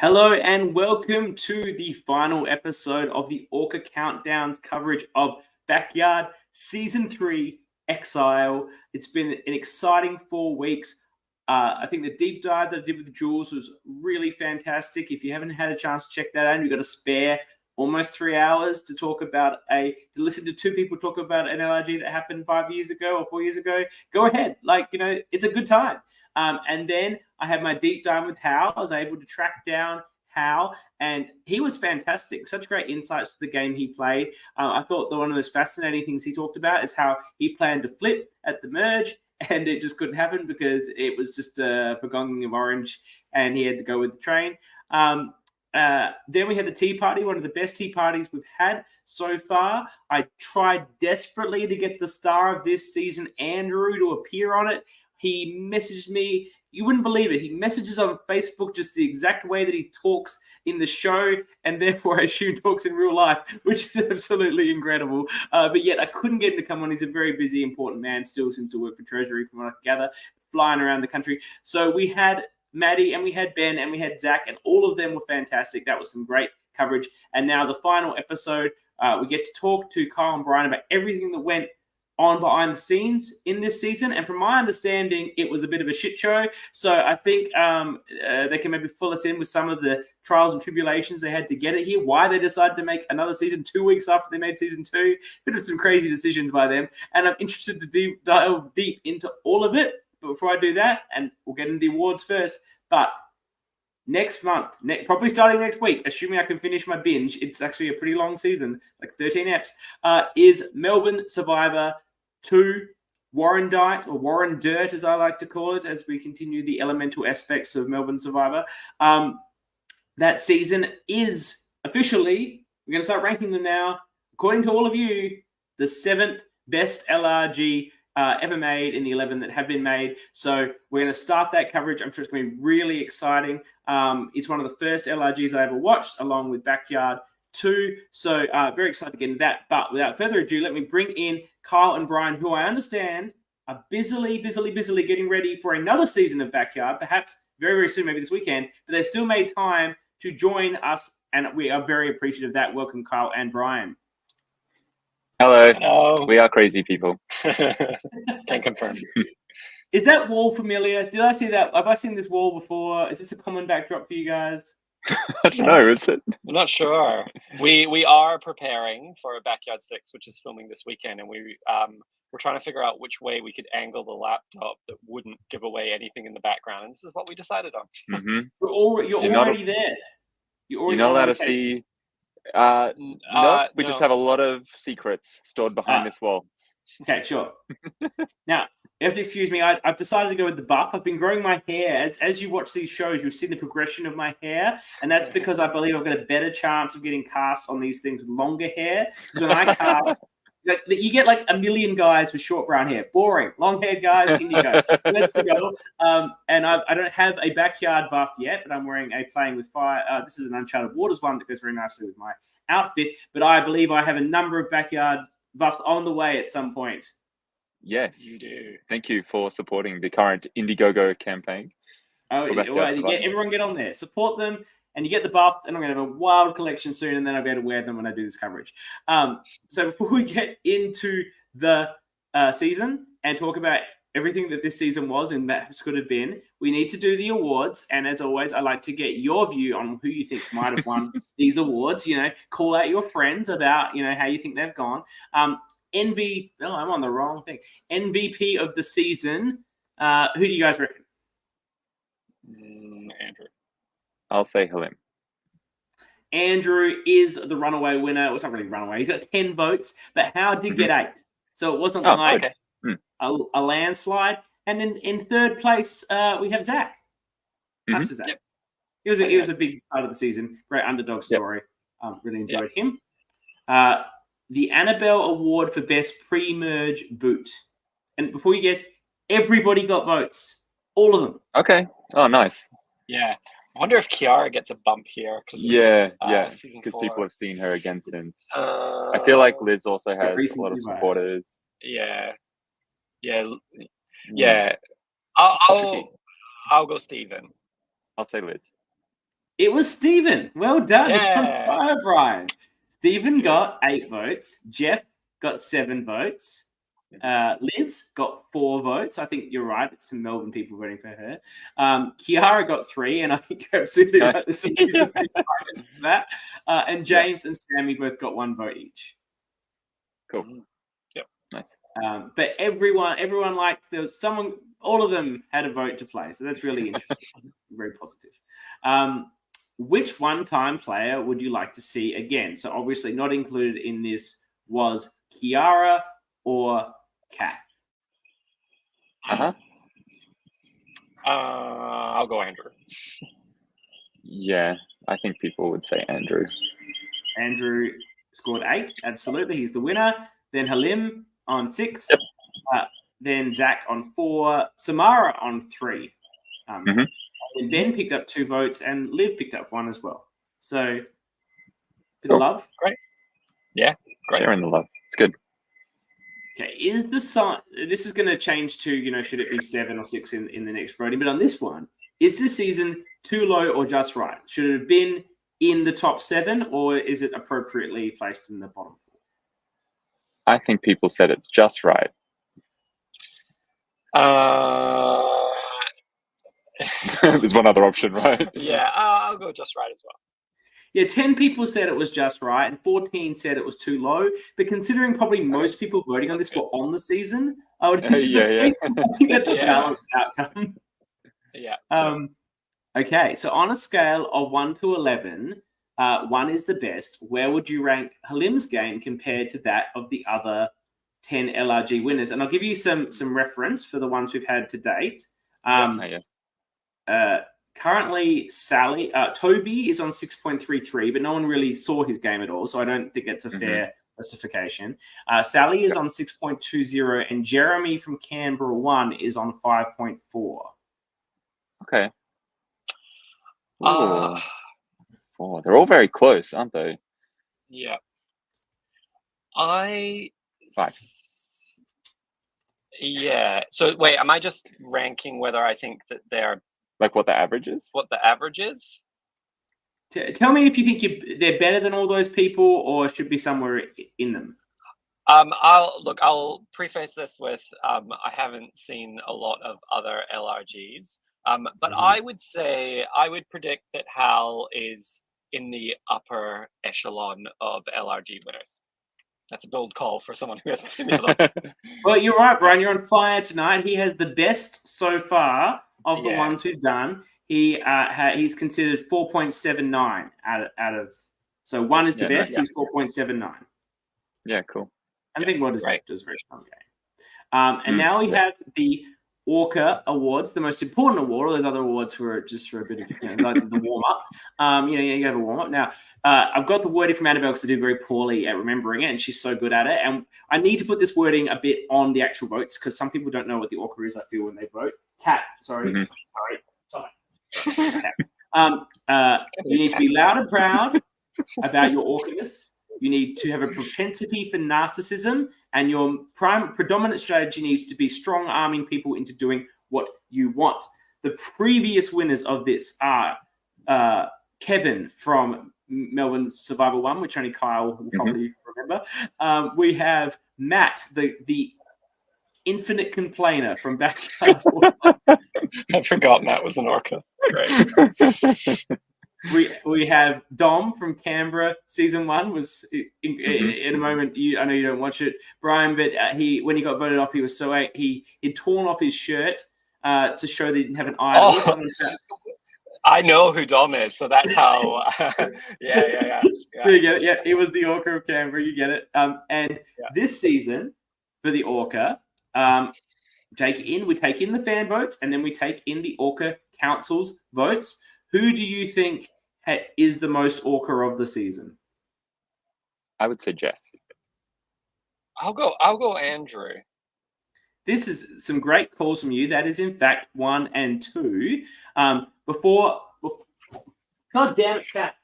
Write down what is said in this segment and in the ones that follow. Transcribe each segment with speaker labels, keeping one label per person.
Speaker 1: Hello and welcome to the final episode of the ORCA Countdowns coverage of Backyard Season 3 Exile. It's been an exciting 4 weeks. I think the deep dive that I did with Jules was really fantastic. If you haven't had a chance to check that out, you've got to spare almost 3 hours to listen to two people talk about an LRG that happened 5 years ago or 4 years ago. Go ahead. It's a good time. And then I had my deep dive with Hal. I was able to track down Hal, and he was fantastic. Such great insights to the game he played. I thought that one of the most fascinating things he talked about is how he planned to flip at the merge, and it just couldn't happen because it was just a pagonging of orange, and he had to go with the train. Then we had the tea party, one of the best tea parties we've had so far. I tried desperately to get the star of this season, Andrew, to appear on it. He messaged me. You wouldn't believe it. He messages on Facebook just the exact way that he talks in the show, and therefore I assume talks in real life, which is absolutely incredible. But yet I couldn't get him to come on. He's a very busy, important man, still seems to work for Treasury from what I gather, flying around the country. So we had Maddie and we had Ben and we had Zach, and all of them were fantastic. That was some great coverage. And now the final episode, we get to talk to Kyle and Bryan about everything that went on behind the scenes in this season. And from my understanding, it was a bit of a shit show. So I think they can maybe fill us in with some of the trials and tribulations they had to get it here, why they decided to make another season 2 weeks after they made season 2. Bit of some crazy decisions by them. And I'm interested to dive deep into all of it. But before I do that, and we'll get into the awards first, but next month, probably starting next week, assuming I can finish my binge, it's actually a pretty long season, like 13 eps, is Melbourne Survivor 2, Warren Dirt, or Warren Dirt, as I like to call it, as we continue the elemental aspects of Melbourne Survivor. That season is officially, we're going to start ranking them now, according to all of you, the 7th best LRG ever made in the 11 that have been made. So we're going to start that coverage. I'm sure it's going to be really exciting. It's one of the first LRGs I ever watched, along with Backyard 2. So very excited to get into that. But without further ado, let me bring in Kyle and Bryan, who I understand are busily getting ready for another season of Backyard, perhaps very, very soon, maybe this weekend. But they've still made time to join us, and we are very appreciative of that. Welcome, Kyle and Bryan.
Speaker 2: Hello. Hello. We are crazy people.
Speaker 3: Can confirm.
Speaker 1: Is that wall familiar? Did I see that? Have I seen this wall before? Is this a common backdrop for you guys?
Speaker 2: I don't know, is it?
Speaker 3: I'm not sure. We are preparing for Backyard 6, which is filming this weekend, and we're trying to figure out which way we could angle the laptop that wouldn't give away anything in the background, and this is what we decided on.
Speaker 2: Mm-hmm.
Speaker 1: You're already there.
Speaker 2: You're not allowed to see. No, we just have a lot of secrets stored behind this wall.
Speaker 1: Okay, sure. Now, you have to excuse me. I've decided to go with the buff. I've been growing my hair. As you watch these shows, you'll see the progression of my hair, and that's because I believe I've got a better chance of getting cast on these things with longer hair. Because when I cast, you get like a million guys with short brown hair. Boring. Long-haired guys, indigo. So let's go. And I don't have a backyard buff yet, but I'm wearing a Playing with Fire. This is an Uncharted Waters one that goes very nicely with my outfit. But I believe I have a number of backyard buffs on the way at some point.
Speaker 2: Yes,
Speaker 3: you do.
Speaker 2: Thank you for supporting the current Indiegogo campaign.
Speaker 1: Oh, well, everyone get on there, support them, and you get the buff. And I'm going to have a wild collection soon, and then I'll be able to wear them when I do this coverage. So before we get into the season and talk about everything that this season was and that could have been, we need to do the awards. And as always, I like to get your view on who you think might have won these awards. Call out your friends about how you think they've gone. I'm on the wrong thing. MVP of the season. Who do you guys reckon?
Speaker 3: Andrew.
Speaker 2: I'll say Halim.
Speaker 1: Andrew is the runaway winner. Well, it's not really runaway. He's got 10 votes, but Howard did get 8. So it wasn't a landslide. And in third place, we have Zach. That's for Zach. Yep. He was a big part of the season. Great underdog story. Really enjoyed him. The Annabelle Award for Best Pre-Merge Boot. And before you guess, everybody got votes. All of them.
Speaker 2: Okay. Oh, nice.
Speaker 3: Yeah. I wonder if Kiara gets a bump here.
Speaker 2: Because people have seen her again since. I feel like Liz also has a lot of supporters.
Speaker 3: Yeah. I'll go Steven.
Speaker 2: I'll say Liz.
Speaker 1: It was Stephen. Well done.
Speaker 3: Yeah.
Speaker 1: You're on fire, Bryan. Stephen got 8 votes. Jeff got 7 votes. Liz got 4 votes. I think you're right. It's some Melbourne people voting for her. Kiara got 3, and I think you're absolutely right. There's some reason for that. And James and Sammy both got 1 vote each.
Speaker 2: Cool.
Speaker 3: Yep.
Speaker 2: Nice.
Speaker 1: But everyone liked, there was someone, all of them had a vote to play. So that's really interesting. Very positive. Which one-time player would you like to see again? So obviously not included in this was Kiara or Kath.
Speaker 3: I'll go Andrew.
Speaker 2: Yeah, I think people would say Andrew.
Speaker 1: Andrew scored 8. Absolutely. He's the winner. Then Halim on 6.
Speaker 2: Yep.
Speaker 1: Then Zach on 4. Samara on 3. And Ben picked up 2 votes and Liv picked up 1 as well. So, bit of love.
Speaker 3: Great. Yeah, great.
Speaker 2: Sharing the love. It's good.
Speaker 1: Okay, is the sign? This is going to change to, should it be 7 or 6 in the next voting? But on this one, is this season too low or just right? Should it have been in the top 7 or is it appropriately placed in the bottom 4?
Speaker 2: I think people said it's just right. There's one other option, right?
Speaker 3: Yeah, I'll go just right as well.
Speaker 1: Yeah, 10 people said it was just right, and 14 said it was too low. But considering probably most people voting on this were on the season, I would think I think that's a balanced outcome.
Speaker 3: Yeah.
Speaker 1: Okay, so on a scale of 1 to 11, 1 is the best. Where would you rank Halim's game compared to that of the other 10 LRG winners? And I'll give you some reference for the ones we've had to date. Currently, Toby is on 6.33, but no one really saw his game at all, so I don't think it's a fair justification. Sally is on 6.20, and Jeremy from Canberra 1 is on 5.4.
Speaker 2: Okay. They're all very close, aren't they?
Speaker 3: Yeah. Yeah. So wait, am I just ranking whether I think that they're
Speaker 2: like what the average is?
Speaker 3: What the average is?
Speaker 1: Tell me if you think they're better than all those people, or should be somewhere in them.
Speaker 3: I'll preface this with I haven't seen a lot of other LRGs, but I would predict that Hal is in the upper echelon of LRG winners. That's a bold call for someone who hasn't seen the other ones.
Speaker 1: Well, you're right, Bryan. You're on fire tonight. He has the best so far of the ones we've done. He's considered 4.79 out of. So 1 is the best. He's 4.79.
Speaker 2: Yeah, cool.
Speaker 1: I think what is a very strong game. And now we have the ORCA awards, the most important award. All those other awards were just for a bit of like the warm up. You have a warm up. Now I've got the wording from Annabelle because I do very poorly at remembering it, and she's so good at it. And I need to put this wording a bit on the actual votes because some people don't know what the ORCA is. I feel when they vote. Sorry. You need to be loud and proud about your ORCA-ness. You need to have a propensity for narcissism, and your predominant strategy needs to be strong-arming people into doing what you want. The previous winners of this are Kevin from Melbourne's Survival 1, which only Kyle will probably remember. We have Matt, the infinite complainer from Backyard.
Speaker 3: I forgot Matt was an ORCA. Great.
Speaker 1: We have Dom from Canberra. Season 1 was in a moment. I know you don't watch it, Bryan, but when he got voted off, he was so he'd torn off his shirt to show that he didn't have an idol.
Speaker 3: I know who Dom is, so that's how. Yeah.
Speaker 1: You get it. Yeah, it was the ORCA of Canberra. You get it. This season for the ORCA, we take in the fan votes, and then we take in the ORCA Council's votes. Who do you think is the most ORCA of the season?
Speaker 2: I would say Jeff.
Speaker 3: I'll go Andrew.
Speaker 1: This is some great calls from you. That is in fact 1 and 2. God damn it, Kat.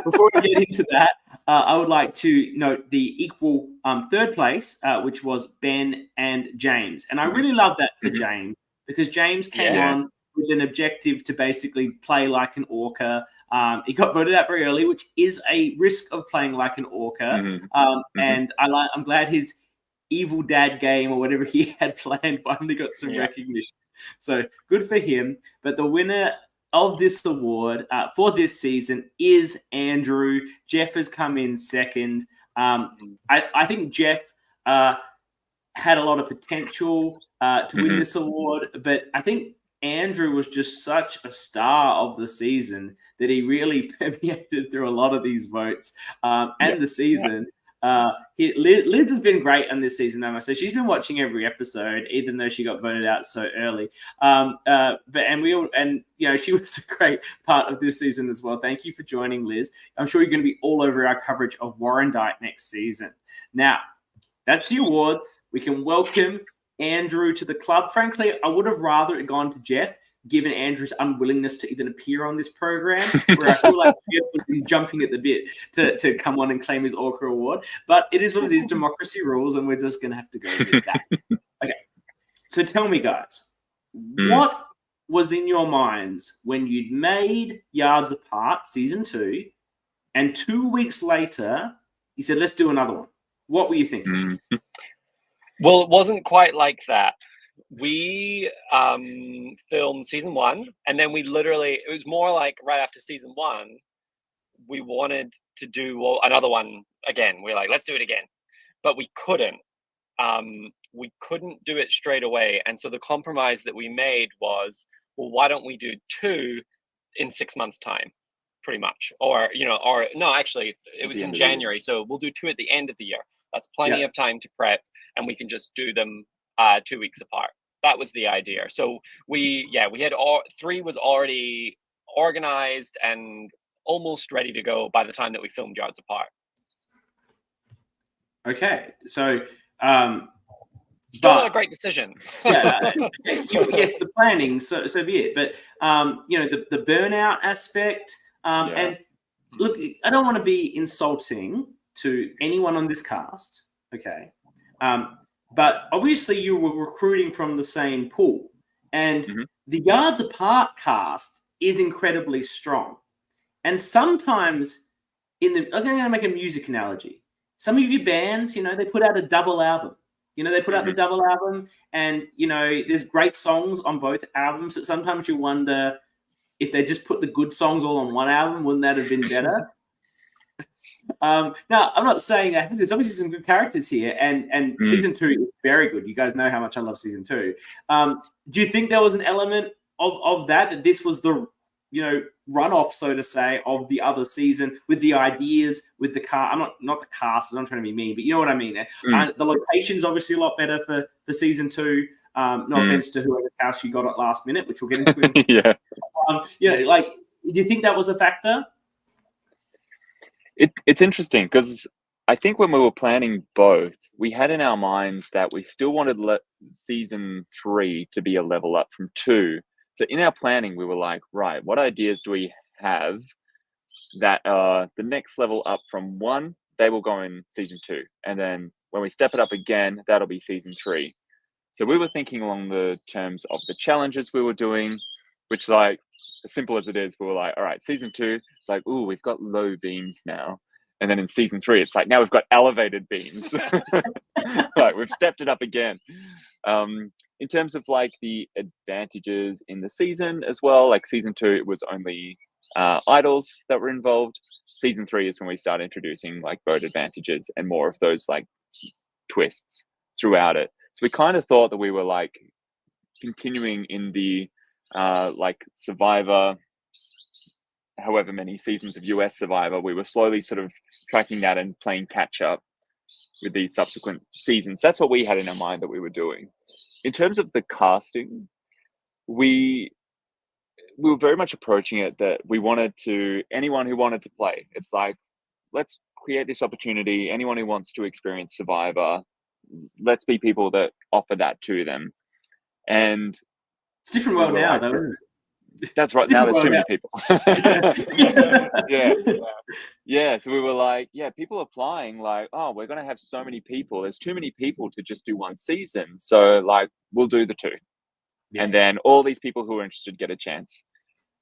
Speaker 1: Before we get into that, I would like to note the equal third place, which was Ben and James. And I really love that for James because James came on with an objective to basically play like an ORCA. He got voted out very early, which is a risk of playing like an ORCA. And I'm glad his evil dad game or whatever he had planned finally got some recognition. So good for him. But the winner of this award for this season is Andrew. Jeff has come in second. I think Jeff had a lot of potential to win this award, but I think Andrew was just such a star of the season that he really permeated through a lot of these votes and the season. Liz has been great on this season, I must say. She's been watching every episode, even though she got voted out so early. She was a great part of this season as well. Thank you for joining, Liz. I'm sure you're going to be all over our coverage of Warrandyte next season. Now, that's the awards. We can welcome Andrew to the club. Frankly, I would have rather it gone to Jeff, given Andrew's unwillingness to even appear on this program, where I feel like Jeff would be jumping at the bit to come on and claim his ORCA award. But it is what it is, democracy rules, and we're just going to have to go with that. Okay, so tell me, guys, what was in your minds when you'd made Yards Apart Season 2, and 2 weeks later, you said, let's do another one? What were you thinking?
Speaker 3: Well, it wasn't quite like that. We filmed season 1, and then it was more like right after season 1, we wanted to do another one again. We're like, let's do it again. But we couldn't. We couldn't do it straight away. And so the compromise that we made was, well, why don't we do 2 in 6 months' time? Pretty much. Actually, it was in January. So we'll do 2 at the end of the year. That's plenty of time to prep, and we can just do them 2 weeks apart. That was the idea. So we had 3 was already organized and almost ready to go by the time that we filmed Yards Apart.
Speaker 1: Okay, so
Speaker 3: still not a great decision.
Speaker 1: Yes, the planning, so be it. But the burnout aspect, and look, I don't want to be insulting to anyone on this cast, okay? But obviously you were recruiting from the same pool, and the Yards Apart cast is incredibly strong. And sometimes I'm going to make a music analogy. Some of your bands, they put out a double album. They put out the double album, and, there's great songs on both albums. But sometimes you wonder if they just put the good songs all on one album, wouldn't that have been better? Now, I'm not saying that. I think there's obviously some good characters here, and season 2 is very good. You guys know how much I love season 2. Do you think there was an element of that this was the runoff, so to say, of the other season with the ideas, with the car? I'm not the cast. I'm trying to be mean, but you know what I mean. The location's obviously a lot better for season 2. No offense to whoever's house you got at last minute, which we'll get into. Do you think that was a factor?
Speaker 2: It's interesting because I think when we were planning both, we had in our minds that we still wanted season 3 to be a level up from 2. So in our planning, we were like, right, what ideas do we have that the next level up from 1, they will go in season 2. And then when we step it up again, that'll be season 3. So we were thinking along the terms of the challenges we were doing, which, like, as simple as it is, we were like, all right, season 2, it's like, ooh, we've got low beams now. And then in season 3, it's like, now we've got elevated beams. Like, we've stepped it up again. In terms of like the advantages in the season as well, like season 2, it was only idols that were involved. Season 3 is when we start introducing like boat advantages and more of those like twists throughout it. So we kind of thought that we were like continuing in the like Survivor, however many seasons of US Survivor, we were slowly sort of tracking that and playing catch up with these subsequent seasons. That's what we had in our mind that we were doing. In terms of the casting, we were very much approaching it that we wanted to, anyone who wanted to play, it's like, let's create this opportunity. Anyone who wants to experience Survivor, let's be people that offer that to them. And
Speaker 1: it's a different world now, though, isn't it?
Speaker 2: That's right. Now there's too many people. Yeah. So we were like, people applying like, oh, we're going to have so many people. There's too many people to just do one season. So like, we'll do the 2. And then all these people who were interested get a chance.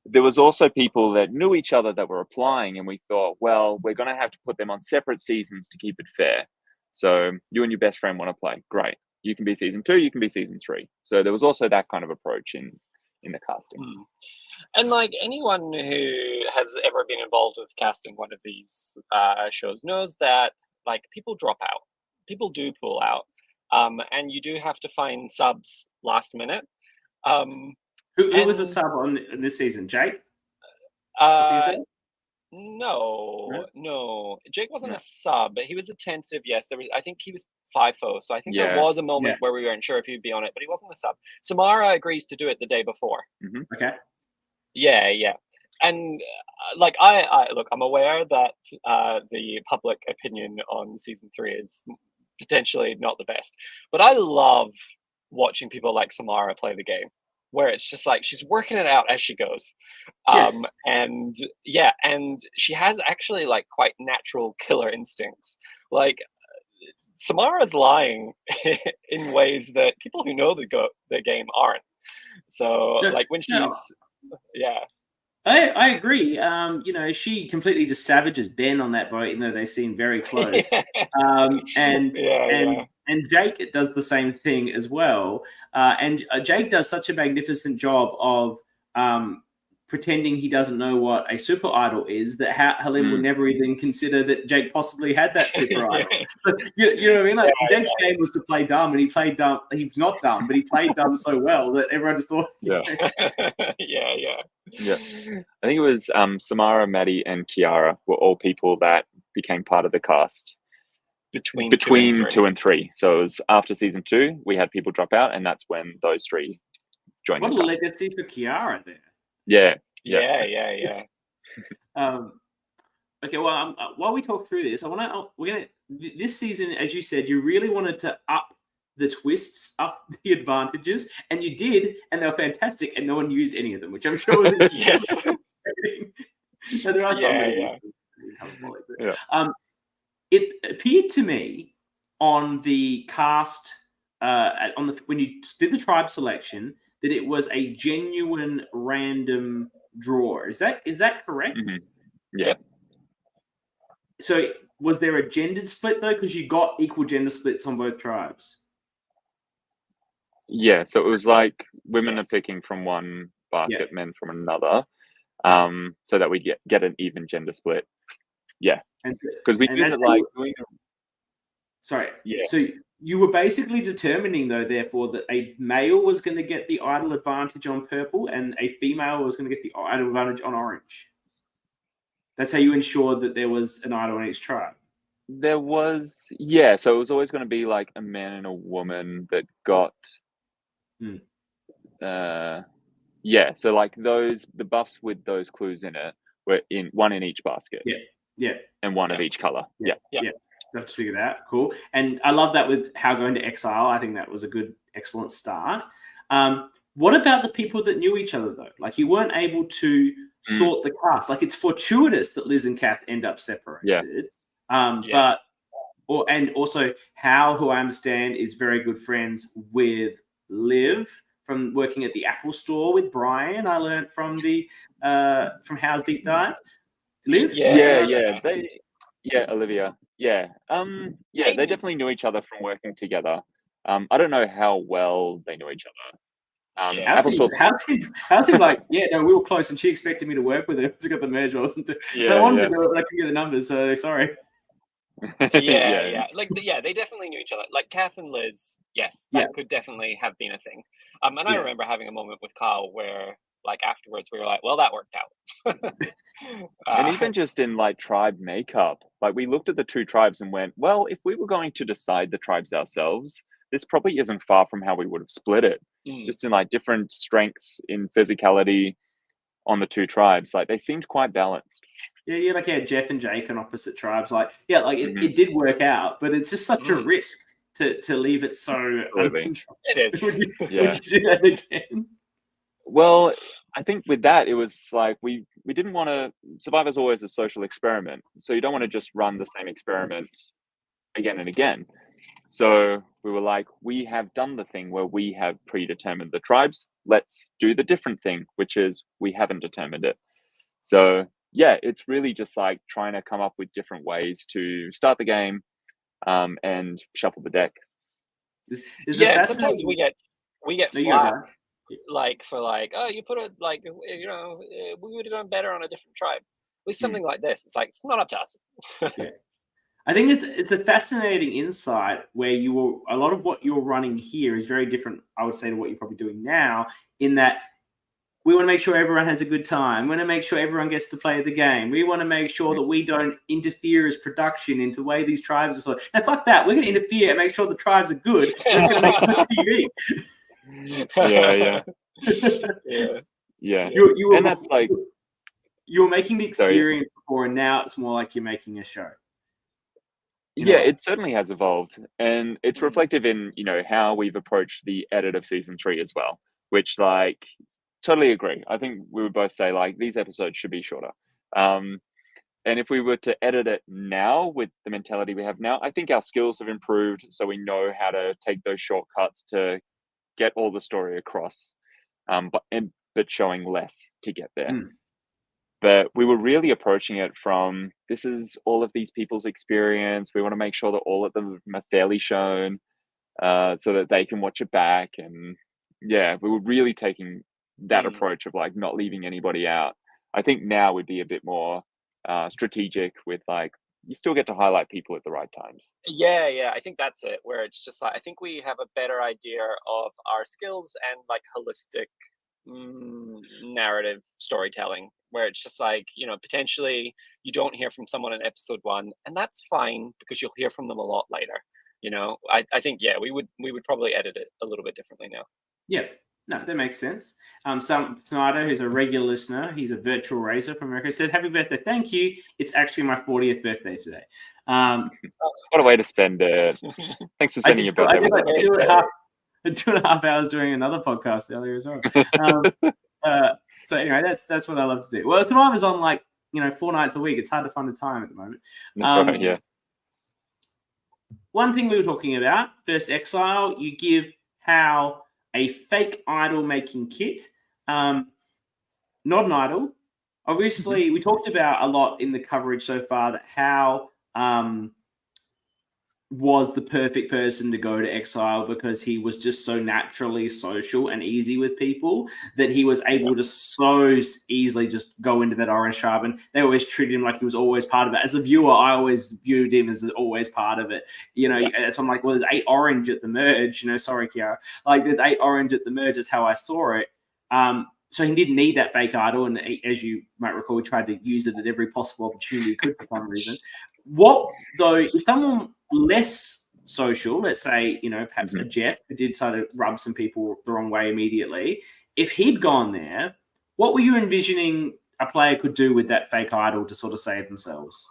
Speaker 2: There was also people that knew each other that were applying, and we thought, well, we're going to have to put them on separate seasons to keep it fair. So you and your best friend want to play, great. You can be season 2, you can be season 3. So there was also that kind of approach in the casting.
Speaker 3: And like anyone who has ever been involved with casting one of these shows knows that like people drop out, people do pull out, and you do have to find subs last minute.
Speaker 1: Who was a sub in this season? Jake?
Speaker 3: No. Jake wasn't a sub, but he was a tentative. Yes, I think he was FIFO, so I think there was a moment where we weren't sure if he'd be on it, but he wasn't a sub. Samara agrees to do it the day before.
Speaker 1: Okay.
Speaker 3: Yeah. And like I look, I'm aware that the public opinion on season 3 is potentially not the best, but I love watching people like Samara play the game, where it's just like she's working it out as she goes. And she has actually like quite natural killer instincts. Like Samara's lying in ways that people who know the game aren't. So like when she's
Speaker 1: I agree. She completely just savages Ben on that vote, even though they seem very close. And Jake does the same thing as well. And Jake does such a magnificent job of pretending he doesn't know what a super idol is that Halim would never even consider that Jake possibly had that super idol. So, you know what I mean? Like Jake's game was to play dumb, and he played dumb. He's not dumb, but he played dumb so well that everyone just thought.
Speaker 3: Yeah.
Speaker 2: I think it was Samara, Maddie, and Kiara were all people that became part of the cast between 2 and 3. So it was after season 2, we had people drop out, and that's when those 3 joined.
Speaker 1: What a legacy for Kiara there.
Speaker 2: Yeah.
Speaker 1: Okay, well, while we talk through this, this season, as you said, you really wanted to up the twists, up the advantages, and you did, and they were fantastic, and no one used any of them, which I'm sure was
Speaker 3: yes.
Speaker 1: No, there are it appeared to me on the cast, when you did the tribe selection, that it was a genuine random draw. Is that correct?
Speaker 2: Yeah.
Speaker 1: So was there a gendered split though? Because you got equal gender splits on both tribes.
Speaker 2: Yeah, so it was like women are picking from one basket, men from another, so that we get an even gender split. Yeah, because we did it like doing.
Speaker 1: Sorry. Yeah. So you were basically determining, though, therefore, that a male was going to get the idol advantage on purple and a female was going to get the idol advantage on orange. That's how you ensured that there was an idol in each tribe.
Speaker 2: There was, so it was always going to be like a man and a woman that got, so like the buffs with those clues in it were in one in each basket.
Speaker 1: Yeah.
Speaker 2: And one of each color. Yeah.
Speaker 1: So have to figure that out. Cool. And I love that with how going to Exile. I think that was a excellent start. What about the people that knew each other, though? Like, you weren't able to sort the cast. Like, it's fortuitous that Liz and Kath end up separated.
Speaker 3: Yes.
Speaker 1: And also Hal, who I understand is very good friends with Liv from working at the Apple store with Bryan. I learned from from Hal's Deep Dive. Liv?
Speaker 2: Olivia. They definitely knew each other from working together. I don't know how well they knew each other.
Speaker 1: Hal seemed like, we were close, and she expected me to work with her to get the merge. I wanted to do it, but I couldn't get the numbers, so sorry.
Speaker 3: Like they definitely knew each other. Like Kath and Liz, that could definitely have been a thing. And I remember having a moment with Carl where, like, afterwards we were like, well, that worked out.
Speaker 2: And even just in like tribe makeup, like we looked at the 2 tribes and went, well, if we were going to decide the tribes ourselves, this probably isn't far from how we would have split it. Just in like different strengths in physicality on the 2 tribes, like they seemed quite balanced.
Speaker 1: Yeah, like Jeff and Jake on opposite tribes. Like, it did work out, but it's just such a risk to leave it so uncontrolled.
Speaker 3: It is.
Speaker 1: Would you do that again?
Speaker 2: Well, I think with that, it was like we didn't want to. Survivor's always a social experiment, so you don't want to just run the same experiment again and again. So we were like, we have done the thing where we have predetermined the tribes. let's do the different thing, which is we haven't determined it. So yeah, it's really just like trying to come up with different ways to start the game and shuffle the deck.
Speaker 3: Yeah, and sometimes we get
Speaker 1: No, you go,
Speaker 3: flack,
Speaker 1: Bryan.
Speaker 3: like for like, oh, you put it like, we would have done better on a different tribe. At least something like this. It's like, it's not up to us.
Speaker 1: Yeah. I think it's a fascinating insight where a lot of what you're running here is very different, I would say, to what you're probably doing now, in that we want to make sure everyone has a good time. We want to make sure everyone gets to play the game. We want to make sure that we don't interfere as production into the way these tribes are sort of. Now, fuck that. We're going to interfere and make sure the tribes are good. That's going to make good
Speaker 2: Yeah.
Speaker 1: TV.
Speaker 2: And that's like,
Speaker 1: you were making the experience before, and now it's more like you're making a show.
Speaker 2: It certainly has evolved, and it's reflective in how we've approached the edit of season 3 as well, which like totally agree. I think we would both say like these episodes should be shorter, and if we were to edit it now with the mentality we have now, I think our skills have improved, so we know how to take those shortcuts to get all the story across, but showing less to get there. But we were really approaching it from, this is all of these people's experience. We want to make sure that all of them are fairly shown, so that they can watch it back. And yeah, we were really taking that approach of like not leaving anybody out. I think now would be a bit more strategic with like, you still get to highlight people at the right times.
Speaker 3: Yeah, I think that's it, where it's just like, I think we have a better idea of our skills and like holistic narrative storytelling, where it's just like, potentially you don't hear from someone in episode 1, and that's fine because you'll hear from them a lot later. I think we would probably edit it a little bit differently now.
Speaker 1: Yeah, no, that makes sense. Snyder, who's a regular listener, he's a virtual racer from America, said, "Happy birthday, thank you. It's actually my 40th birthday today."
Speaker 2: What a way to spend it. Thanks for spending your birthday.
Speaker 1: I did like 2.5 hours doing another podcast earlier as well. So anyway, that's what I love to do. Well, Survivor's on like 4 nights a week. It's hard to find the time at the moment.
Speaker 2: That's right. Yeah.
Speaker 1: One thing we were talking about, first Exile, you give Hal a fake idol making kit, not an idol. Obviously, we talked about a lot in the coverage so far that Hal was the perfect person to go to Exile because he was just so naturally social and easy with people that he was able to so easily just go into that orange tribe, and they always treated him like he was always part of it. As a viewer, I always viewed him as always part of it. So I'm like, well, there's 8 orange at the merge. Sorry, Kiara. Like, there's 8 orange at the merge. That's how I saw it. So he didn't need that fake idol, and as you might recall, he tried to use it at every possible opportunity he could for some reason. What, though, if someone less social, let's say, perhaps a Jeff, who did try to rub some people the wrong way immediately, if he'd gone there, what were you envisioning a player could do with that fake idol to sort of save themselves?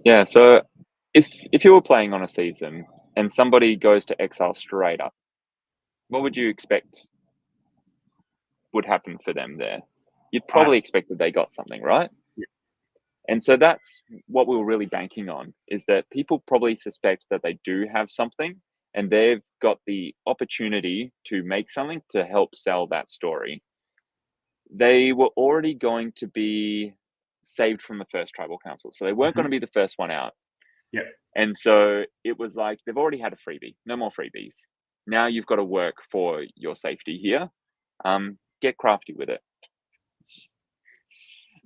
Speaker 2: Yeah, so if you were playing on a season and somebody goes to Exile straight up, what would you expect would happen for them there? You'd probably expect that they got something, right?
Speaker 1: Yeah.
Speaker 2: And so that's what we were really banking on, is that people probably suspect that they do have something, and they've got the opportunity to make something to help sell that story. They were already going to be saved from the first tribal council, so they weren't going to be the first one out.
Speaker 1: Yeah.
Speaker 2: And so it was like, they've already had a freebie, no more freebies. Now you've got to work for your safety here. Get crafty with it.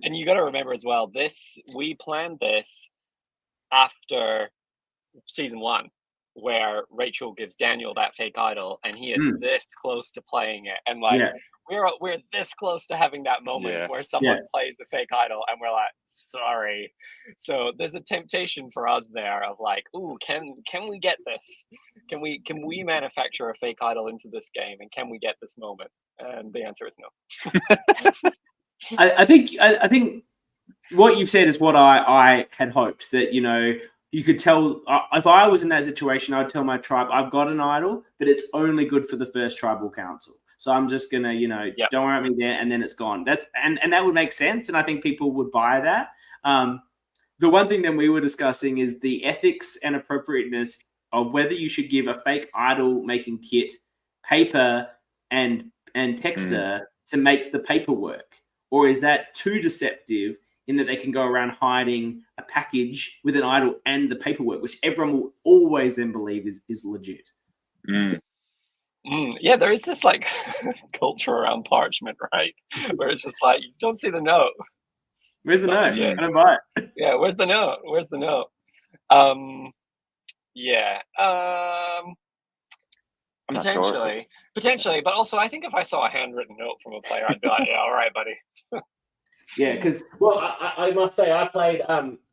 Speaker 3: And you got to remember as well, we planned this after season 1, where Rachel gives Daniel that fake idol, and he is this close to playing it, and like we're this close to having that moment where someone plays the fake idol, and we're like, sorry. So there's a temptation for us there of like, ooh, can we get this? Can we manufacture a fake idol into this game, and can we get this moment? And the answer is no.
Speaker 1: I think what you've said is what I had hoped, that you could tell. If I was in that situation, I'd tell my tribe, I've got an idol, but it's only good for the first tribal council. So I'm just gonna, don't worry about me there, and then it's gone. And that would make sense, and I think people would buy that. The one thing that we were discussing is the ethics and appropriateness of whether you should give a fake idol making kit paper and texter to make the paperwork? Or is that too deceptive in that they can go around hiding a package with an idol and the paperwork, which everyone will always then believe is legit?
Speaker 3: Yeah, there is this like culture around parchment, right? Where it's just like, you don't see the note.
Speaker 1: Where's the note?
Speaker 3: legit.
Speaker 1: I don't buy it.
Speaker 3: Yeah, where's the note? Where's the note? Yeah.
Speaker 2: I'm not sure.
Speaker 3: Potentially, but also I think if I saw a handwritten note from a player, I'd be like, yeah, all right, buddy.
Speaker 1: Yeah, because I must say I played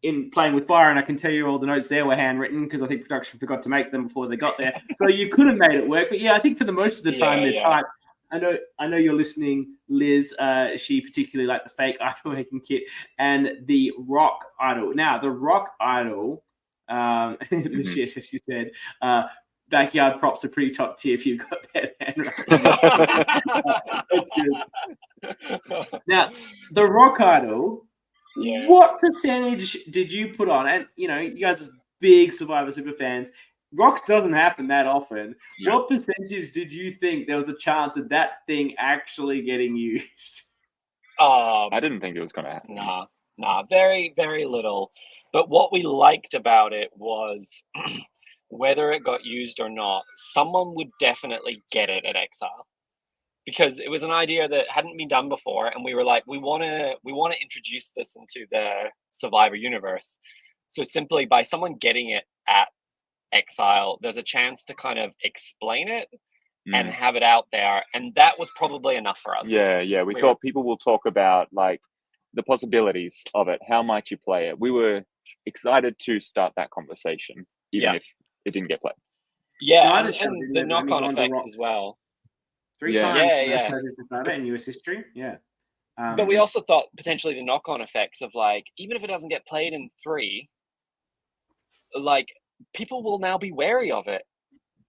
Speaker 1: in playing with Bryan. I can tell you all the notes there were handwritten because I think production forgot to make them before they got there. So you could have made it work. But yeah, I think for the most of the time they're typed. I know you're listening, Liz. She particularly liked the fake idol making kit and the rock idol. Now the rock idol, she said. Backyard props are pretty top tier if you've got bad handwriting. That's good. Now, the rock idol, what percentage did you put on? And, you guys as big Survivor Super fans, rocks doesn't happen that often. Yeah. What percentage did you think there was a chance of that thing actually getting used?
Speaker 2: I didn't think it was going to happen.
Speaker 3: Nah, very, very little. But what we liked about it was... whether it got used or not, someone would definitely get it at Exile, because it was an idea that hadn't been done before, and we were like, we want to introduce this into the Survivor universe. So simply by someone getting it at Exile, there's a chance to kind of explain it and have it out there, and that was probably enough for us.
Speaker 2: Yeah. We thought people will talk about like the possibilities of it. How might you play it? We were excited to start that conversation, even if it didn't get played.
Speaker 3: Yeah, and the knock-on effects as well.
Speaker 1: 3 times in US history. Yeah.
Speaker 3: But we also thought potentially the knock-on effects of like, even if it doesn't get played in 3, like people will now be wary of it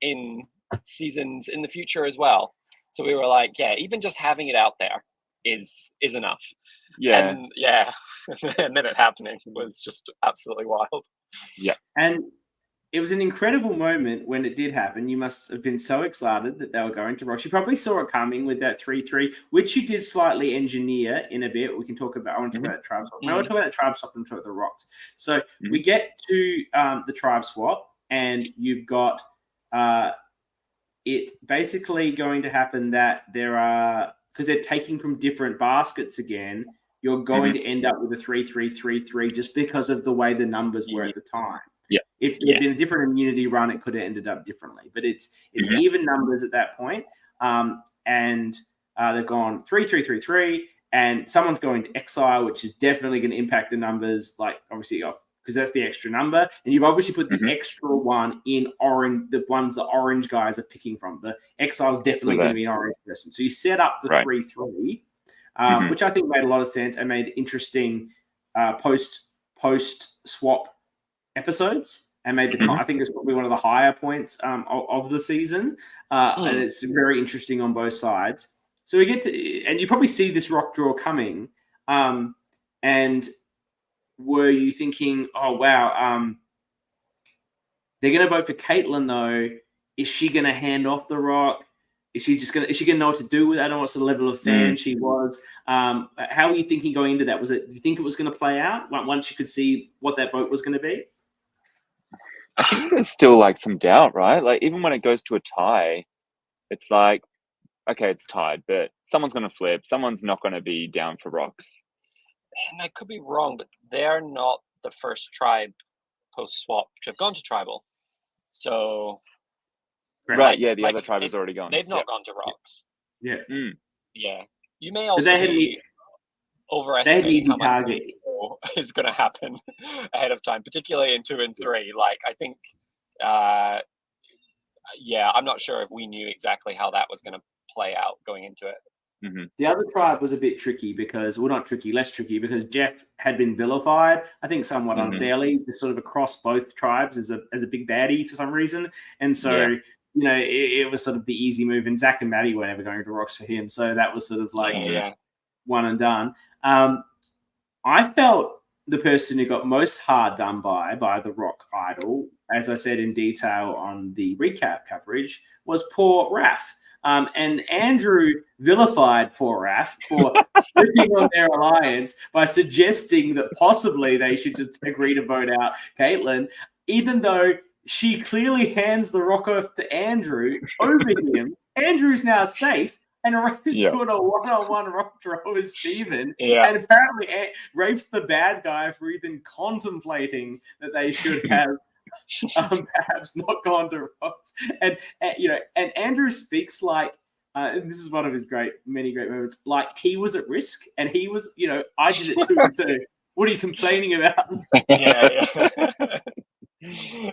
Speaker 3: in seasons in the future as well. So we were like, yeah, even just having it out there is enough.
Speaker 2: Yeah.
Speaker 3: And yeah, and then it happening was just absolutely wild.
Speaker 2: Yeah.
Speaker 1: And it was an incredible moment when it did happen. You must have been so excited that they were going to Rocks. You probably saw it coming with that 3-3, which you did slightly engineer in a bit. We can talk about, I want to talk about the tribe swap. When I want to talk about the tribe swap and talk about the Rocks. So we get to the tribe swap, and you've got it basically going to happen that there are, because they're taking from different baskets again, you're going to end up with a 3-3-3-3 just because of the way the numbers were at the time.
Speaker 2: Yeah.
Speaker 1: If it had been a different immunity run, it could have ended up differently. But it's even numbers at that point. And they've gone 3-3-3-3, and someone's going to Exile, which is definitely going to impact the numbers, like obviously because that's the extra number. And you've obviously put the extra one in orange, the ones the orange guys are picking from. The Exile is definitely going to be an orange person. So you set up the 3-3, which I think made a lot of sense and made interesting post-swap episodes, and made the I think it's probably one of the higher points of the season, and it's very interesting on both sides. So we get to, and you probably see this rock draw coming, and were you thinking, oh wow, they're going to vote for Caitlin though? Is she going to hand off the rock? Is she going to know what to do with that? I don't know what sort of level of fan she was. How were you thinking going into that? Do you think it was going to play out once you could see what that vote was going to be?
Speaker 2: I think there's still like some doubt, right? Like even when it goes to a tie, it's like, okay, it's tied, but someone's going to flip. Someone's not going to be down for rocks.
Speaker 3: And I could be wrong, but they're not the first tribe post-swap to have gone to tribal. So...
Speaker 2: Right, yeah, the other tribe has already gone.
Speaker 3: They've not gone to rocks.
Speaker 1: Yeah.
Speaker 3: Yeah. You may also be overestimating how much is going to happen ahead of time, particularly in 2 and 3. Like, I think, I'm not sure if we knew exactly how that was going to play out going into it.
Speaker 1: The other tribe was a bit tricky less tricky because Jeff had been vilified, I think somewhat unfairly, sort of across both tribes as a big baddie for some reason. And so, it was sort of the easy move, and Zach and Maddie were never going to rocks for him. So that was sort of like one and done. I felt the person who got most hard done by the rock idol, as I said in detail on the recap coverage, was poor Raph. And Andrew vilified poor Raph for flipping on their alliance by suggesting that possibly they should just agree to vote out Caitlin, even though she clearly hands the rock off to Andrew over him. Andrew's now safe, and Rafe's doing a one-on-one rock draw with Steven.
Speaker 3: Yeah.
Speaker 1: And apparently Rafe's the bad guy for even contemplating that they should have perhaps not gone to rocks. And Andrew speaks like, this is one of his many great moments, like he was at risk, and he was, I did it too, so what are you complaining about?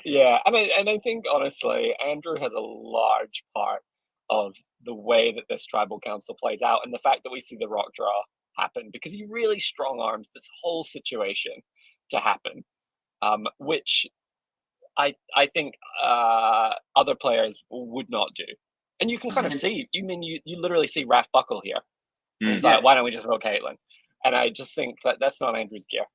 Speaker 3: Yeah, and I think honestly, Andrew has a large part of the way that this tribal council plays out, and the fact that we see the rock draw happen, because he really strong arms this whole situation to happen, which I think other players would not do. And you can kind of see, you literally see Raph buckle here. He's like, why don't we just vote Caitlin? And I just think that that's not Andrew's gear.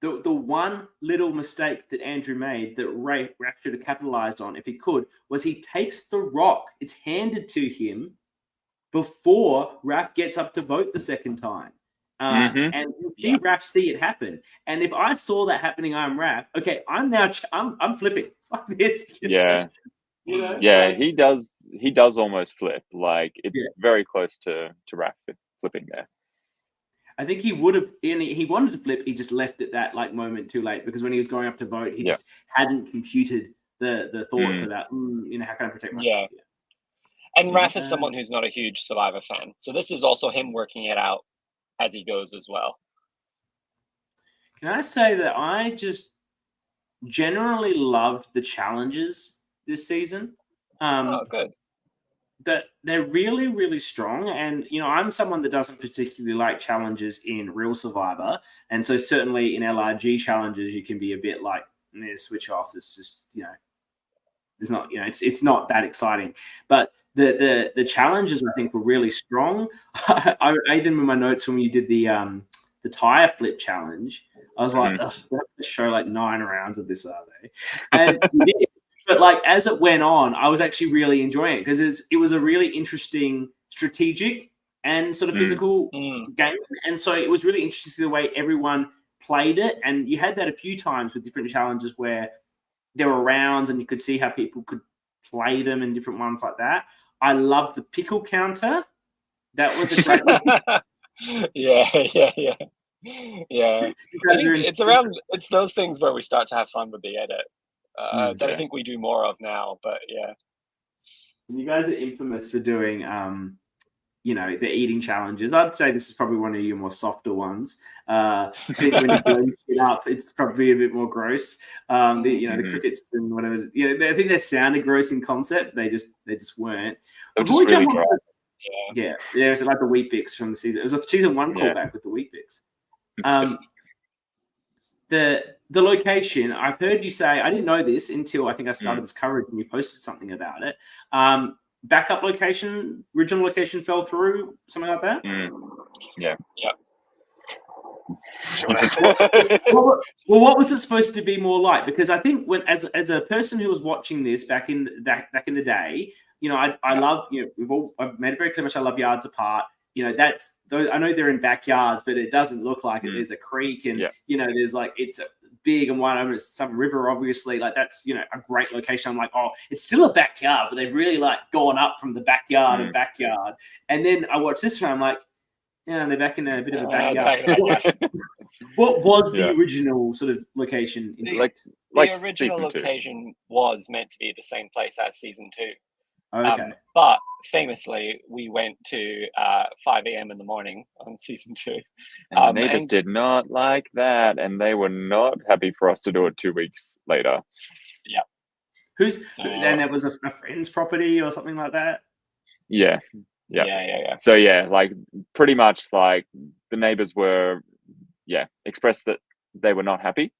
Speaker 1: The one little mistake that Andrew made that Raph should have capitalized on, if he could, was he takes the rock. It's handed to him before Raph gets up to vote the second time. And you see Raph see it happen. And if I saw that happening, I'm Raph. Okay, I'm flipping. Fuck this.
Speaker 2: Yeah. He does almost flip. Like, it's very close to Raph flipping there.
Speaker 1: I think he would have, he wanted to flip, he just left it that moment too late, because when he was going up to vote, he just hadn't computed the thoughts about, how can I protect myself?
Speaker 3: Yeah. And Raph is someone who's not a huge Survivor fan. So this is also him working it out as he goes as well.
Speaker 1: Can I say that I just generally loved the challenges this season?
Speaker 3: Good.
Speaker 1: That they're really, really strong. And, I'm someone that doesn't particularly like challenges in real Survivor. And so certainly in LRG challenges, you can be a bit like, switch off. It's just, there's not, it's not that exciting. But the challenges, I think, were really strong. I even in my notes when you did the tire flip challenge, I was like, they have to show like 9 rounds of this, are they? And but as it went on, I was actually really enjoying it, because it was a really interesting strategic and sort of physical game. And so it was really interesting to see the way everyone played it. And you had that a few times with different challenges where there were rounds and you could see how people could play them in different ones like that. I loved the pickle counter. That was a great one.
Speaker 3: Yeah. It's those things where we start to have fun with the edit. That I think we do more of now, but yeah.
Speaker 1: You guys are infamous for doing, the eating challenges. I'd say this is probably one of your more softer ones. I think when you blow shit up, it's probably a bit more gross. The crickets and whatever. I think they sounded gross in concept. They just weren't.
Speaker 2: They're just really dry.
Speaker 1: It's like the Wheat Bix from the season. It was a season 1 callback with the Wheat Bix. The location, I've heard you say, I didn't know this until I think I started this coverage and you posted something about it. Backup location, original location fell through, something like that?
Speaker 3: Yeah.
Speaker 1: Well, what was it supposed to be more like? Because I think as a person who was watching this back in the day, I love, I've made it very clear much I love yards apart. I know they're in backyards, but it doesn't look like it. There's a creek and, there's it's a big and wide open. It's some river, obviously. That's, a great location. I'm like, oh, it's still a backyard, but they've really gone up from the backyard of backyard. And then I watch this one. I'm like, they're back in a bit of a backyard. What was the original sort of location?
Speaker 3: The original location was meant to be the same place as season 2.
Speaker 1: Okay.
Speaker 3: But famously, we went to 5 a.m. in the morning on season 2.
Speaker 2: And the neighbors did not like that, and they were not happy for us to do it 2 weeks later.
Speaker 3: Yeah.
Speaker 1: Then it was a friend's property or something like that?
Speaker 2: Yeah. So pretty much the neighbors were expressed that they were not happy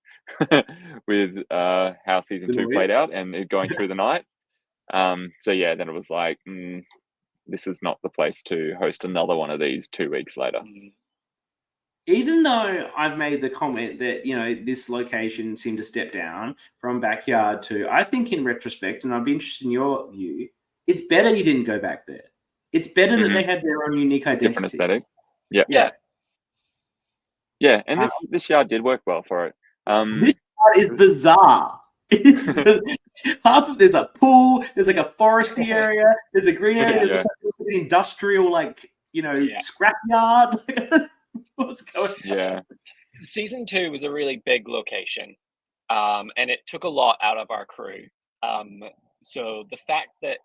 Speaker 2: with how season 2 played out and it going through the night. Then it was like, this is not the place to host another one of these 2 weeks later.
Speaker 1: Even though I've made the comment that, this location seemed to step down from backyard to, I think in retrospect, and I'd be interested in your view, it's better you didn't go back there. It's better that
Speaker 2: Mhm.
Speaker 1: they have their own unique identity.
Speaker 2: Different aesthetic. Yep.
Speaker 3: Yeah.
Speaker 2: Yeah, and this yard did work well for it.
Speaker 1: This part is bizarre. It's half of there's a pool, there's like a foresty area, there's a green area,
Speaker 2: Yeah.
Speaker 1: there's also an industrial
Speaker 3: Yeah.
Speaker 1: scrapyard. What's going on?
Speaker 2: Yeah.
Speaker 3: Season 2 was a really big location, and it took a lot out of our crew. So the fact that,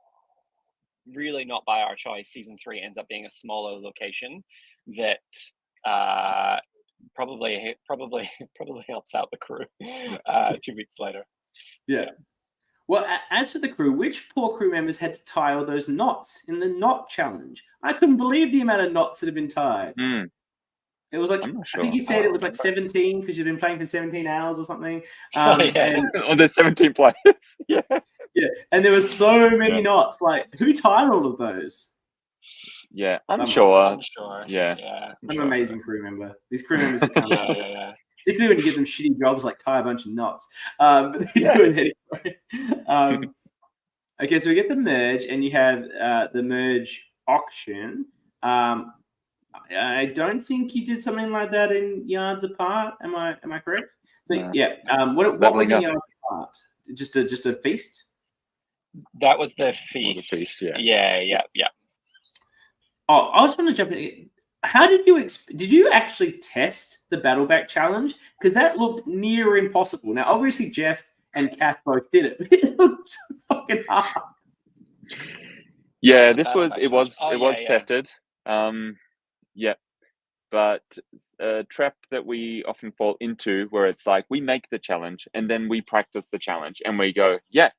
Speaker 3: really not by our choice, season 3 ends up being a smaller location that probably helps out the crew 2 weeks later.
Speaker 1: Yeah. Well, as for the crew, which poor crew members had to tie all those knots in the knot challenge? I couldn't believe the amount of knots that have been tied. It was like,
Speaker 2: I'm not
Speaker 1: I think
Speaker 2: sure.
Speaker 1: you said it was like 17 because you've been playing for 17 hours or something.
Speaker 3: Yeah.
Speaker 1: And,
Speaker 2: Oh, there's 17 players. Yeah.
Speaker 1: yeah, and there were so many
Speaker 2: Yeah.
Speaker 1: knots. Like, who tied all of those?
Speaker 2: Yeah, I'm
Speaker 1: Someone.
Speaker 2: sure.
Speaker 3: I'm sure.
Speaker 2: Yeah.
Speaker 1: Some
Speaker 2: Sure.
Speaker 1: amazing crew member. These crew members are coming up.
Speaker 3: Yeah.
Speaker 1: Particularly when you give them shitty jobs like tie a bunch of knots. But they do it anyway. Okay, so we get the merge, and you have the merge auction. I don't think you did something like that in Yards Apart. Am I correct? So
Speaker 2: No.
Speaker 1: yeah. What was in Yards Apart? Just a feast?
Speaker 3: That was the
Speaker 2: Or the
Speaker 3: feast.
Speaker 2: feast, yeah.
Speaker 3: Yeah.
Speaker 1: Oh, I just want to jump in. How did you actually test the Battleback challenge? Because that looked near impossible. Now, obviously, Jeff and Kath both did it. It looked fucking hard.
Speaker 2: Yeah,
Speaker 3: Battleback
Speaker 2: was
Speaker 3: challenge. Yeah.
Speaker 2: tested. Yeah. But a trap that we often fall into where it's like we make the challenge and then we practice the challenge and we go, yeah,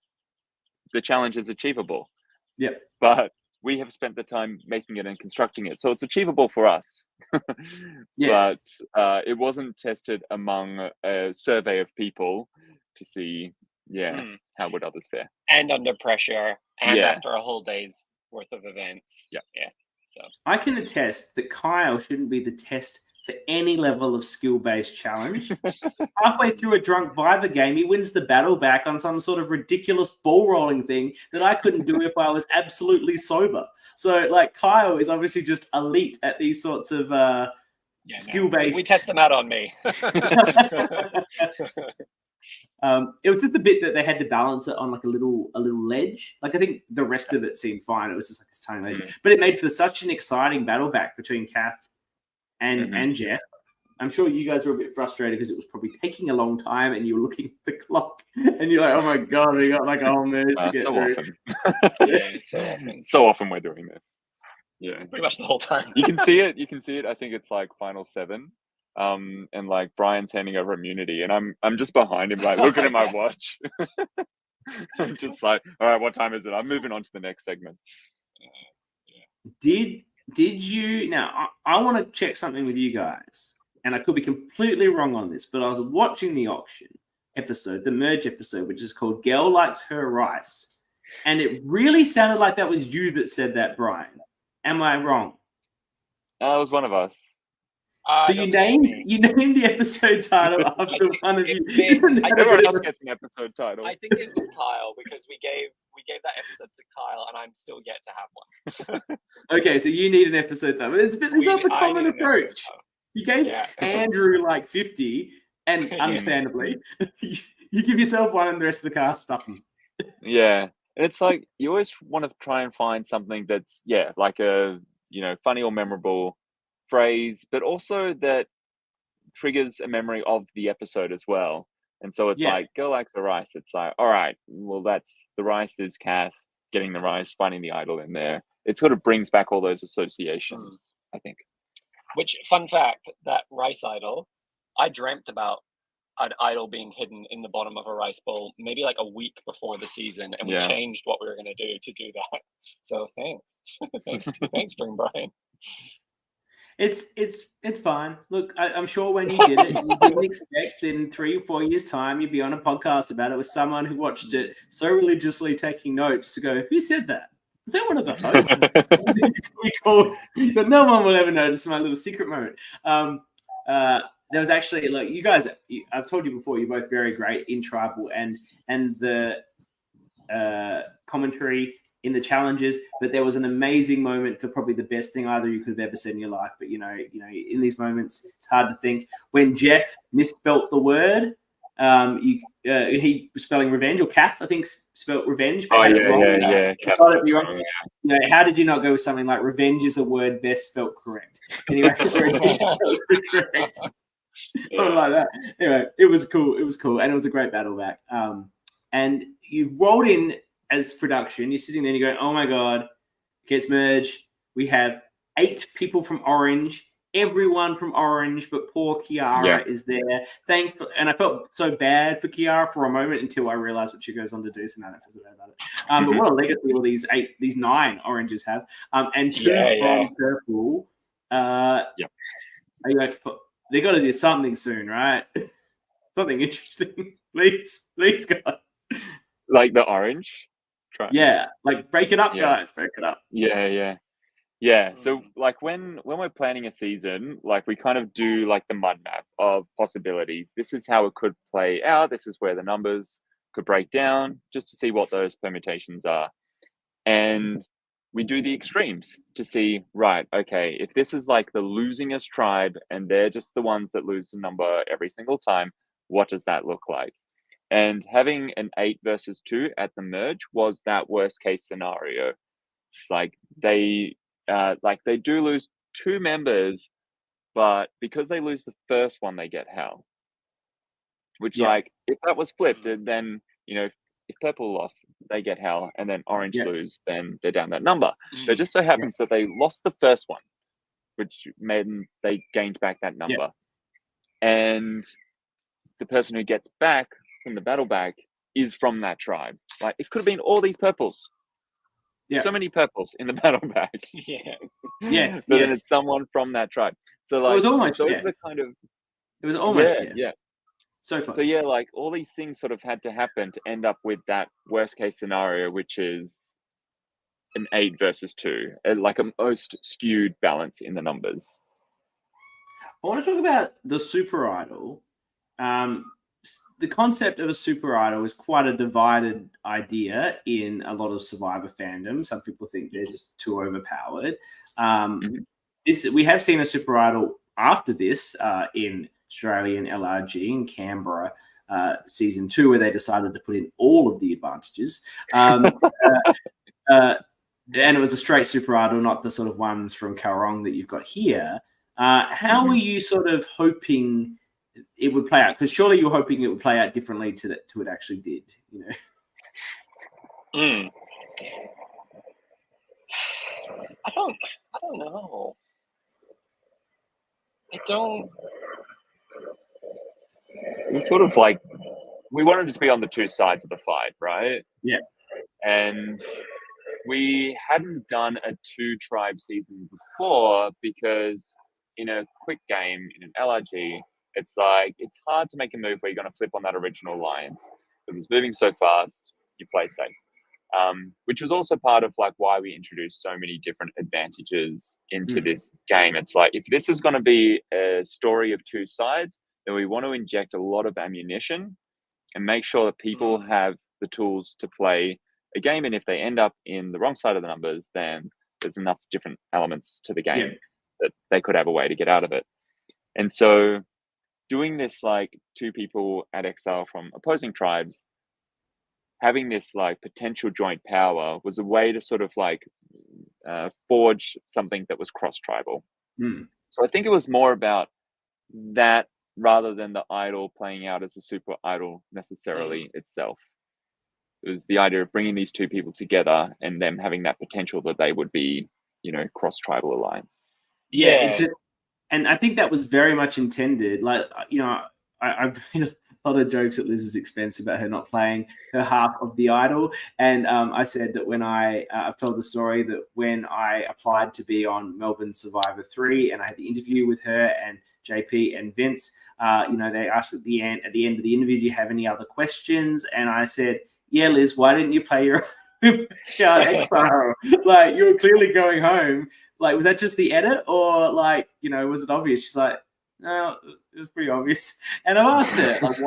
Speaker 2: the challenge is achievable.
Speaker 1: Yeah.
Speaker 2: But we have spent the time making it and constructing it. So it's achievable for us.
Speaker 1: Yes.
Speaker 2: But it wasn't tested among a survey of people to see, how would others fare.
Speaker 3: And under pressure, and
Speaker 2: Yeah.
Speaker 3: after a whole day's worth of events.
Speaker 2: Yeah.
Speaker 3: So
Speaker 1: I can attest that Kyle shouldn't be the test for any level of skill-based challenge. Halfway through a drunk Viva game, he wins the battle back on some sort of ridiculous ball rolling thing that I couldn't do if I was absolutely sober. So, like, Kyle is obviously just elite at these sorts of skill-based.
Speaker 3: We test them out on me.
Speaker 1: It was just a bit that they had to balance it on like a little ledge. Like I think the rest of it seemed fine. It was just like this tiny ledge, but it made for such an exciting battle back between Kath and Jeff. I'm sure you guys were a bit frustrated because it was probably taking a long time, and you were looking at the clock, and you're like, "Oh my god, we got like a whole merge to get through."
Speaker 3: Often.
Speaker 2: So often we're doing this. Yeah,
Speaker 3: pretty much the whole time.
Speaker 2: You can see it. I think it's like final 7. And like Bryan's handing over immunity, and I'm just behind him, like looking at my watch. I'm just like, all right, what time is it? I'm moving on to the next segment.
Speaker 1: Did you now? I want to check something with you guys, and I could be completely wrong on this, but I was watching the auction episode, the merge episode, which is called "Girl Likes Her Rice," and it really sounded like that was you that said that, Bryan. Am I wrong?
Speaker 2: It was one of us.
Speaker 1: So you named the episode title after one of you.
Speaker 2: Everyone else gets an episode title.
Speaker 3: I think it was Kyle because we gave that episode to Kyle, and I'm still yet to have one.
Speaker 1: Okay, so you need an episode title. It's not the common approach. You gave Andrew like 50, and understandably, you give yourself one, and the rest of the cast stuff them.
Speaker 2: Yeah, and it's like you always want to try and find something that's like a funny or memorable phrase, but also that triggers a memory of the episode as well. And so it's like Girl Likes Her Rice. It's like, all right, well, that's the rice is Kath getting the rice, finding the idol in there. It sort of brings back all those associations, I think.
Speaker 3: Which, fun fact, that rice idol, I dreamt about an idol being hidden in the bottom of a rice bowl maybe like a week before the season, and we changed what we were going to do that. So thanks. thanks Dream Bryan.
Speaker 1: It's fine. Look, I'm sure when you did it, you didn't expect that in 3 or 4 years' time you'd be on a podcast about it with someone who watched it so religiously taking notes to go, who said that? Is that one of the hosts? But no one will ever notice my little secret moment. There was actually, look, you guys, I've told you before, you're both very great in Tribal, and the commentary in the challenges, but there was an amazing moment for probably the best thing either you could have ever said in your life. But in these moments, it's hard to think. When Jeff misspelt the word, he was spelling revenge, or Kath, I think, spelt revenge.
Speaker 2: Oh yeah.
Speaker 1: Got it wrong. How did you not go with something like revenge is a word best spelt correct? Anyway, correct. Something like that. Anyway, it was cool. And it was a great battle back. And you've rolled in as production. You're sitting there and you're going, oh my God, gets merged. We have 8 people from Orange, everyone from Orange, but poor Kiara is there. Thankful. And I felt so bad for Kiara for a moment until I realized what she goes on to do. So now I don't feel so bad about it. But what a legacy all these 9 Oranges have. And 2 from Purple. They got to do something soon, right? Something interesting. Please, God.
Speaker 2: Like the Orange?
Speaker 1: Yeah, like break it up, guys. Break it up.
Speaker 2: Yeah. So like when we're planning a season, like we kind of do like the mud map of possibilities. This is how it could play out. This is where the numbers could break down, just to see what those permutations are. And we do the extremes to see, right, okay, if this is like the losingest tribe and they're just the ones that lose the number every single time, what does that look like? And having an 8 versus 2 at the merge was that worst case scenario. It's like they do lose 2 members, but because they lose the first one, they get hell. Which like if that was flipped, and then if Purple lost, they get hell, and then Orange lose, then they're down that number. But it just so happens that they lost the first one, which made them, they gained back that number. And the person who gets back from the battle back is from that tribe. Like it could have been all these purples. So many purples in the battle back. But then it's someone from that tribe. So like,
Speaker 1: it was almost,
Speaker 2: those are the kind of.
Speaker 1: It was almost,
Speaker 2: So close. So like all these things sort of had to happen to end up with that worst case scenario, which is an 8 versus 2, like a most skewed balance in the numbers.
Speaker 1: I want to talk about the super idol. The concept of a super idol is quite a divided idea in a lot of Survivor fandom. Some people think they're just too overpowered. We have seen a super idol after this in Australian LRG in Canberra season 2, where they decided to put in all of the advantages. And it was a straight super idol, not the sort of ones from Kaurong that you've got here. How were you sort of hoping it would play out? Because surely you were hoping it would play out differently to it actually did,
Speaker 3: I don't know.
Speaker 2: It was sort of like we wanted to be on the 2 sides of the fight, right?
Speaker 1: Yeah.
Speaker 2: And we hadn't done a 2-tribe season before because in a quick game, in an LRG, it's like it's hard to make a move where you're going to flip on that original alliance because it's moving so fast. You play safe, which was also part of like why we introduced so many different advantages into this game. It's like if this is going to be a story of 2 sides, then we want to inject a lot of ammunition and make sure that people have the tools to play a game. And if they end up in the wrong side of the numbers, then there's enough different elements to the game that they could have a way to get out of it. And so doing this like 2 people at Exile from opposing tribes, having this like potential joint power was a way to sort of like forge something that was cross-tribal. So I think it was more about that rather than the idol playing out as a super idol necessarily itself. It was the idea of bringing these 2 people together and them having that potential that they would be, cross-tribal alliance.
Speaker 1: And I think that was very much intended. Like, I've made a lot of jokes at Liz's expense about her not playing her half of the idol. And I said that when I've told the story that when I applied to be on Melbourne Survivor 3 and I had the interview with her and JP and Vince, they asked at the end of the interview, do you have any other questions? And I said, yeah, Liz, why didn't you play your Exile? Like, you were clearly going home. Like, was that just the edit, or like, was it obvious? She's like, no, it was pretty obvious. And I asked her, like,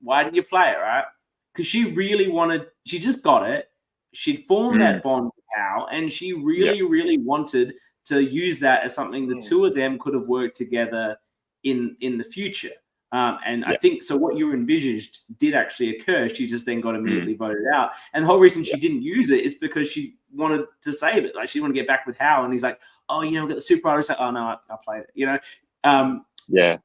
Speaker 1: why didn't you play it, right? Because she really wanted, she just got it. she'd formed that bond with Hal, and she really wanted to use that as something the two of them could have worked together in the future. And I think so. What you envisaged did actually occur. She just then got immediately voted out, and the whole reason she didn't use it is because she wanted to save it. Like she wanted to get back with Hal, and he's like, "Oh, we've got the super idol." It's like, "Oh no, I played it,"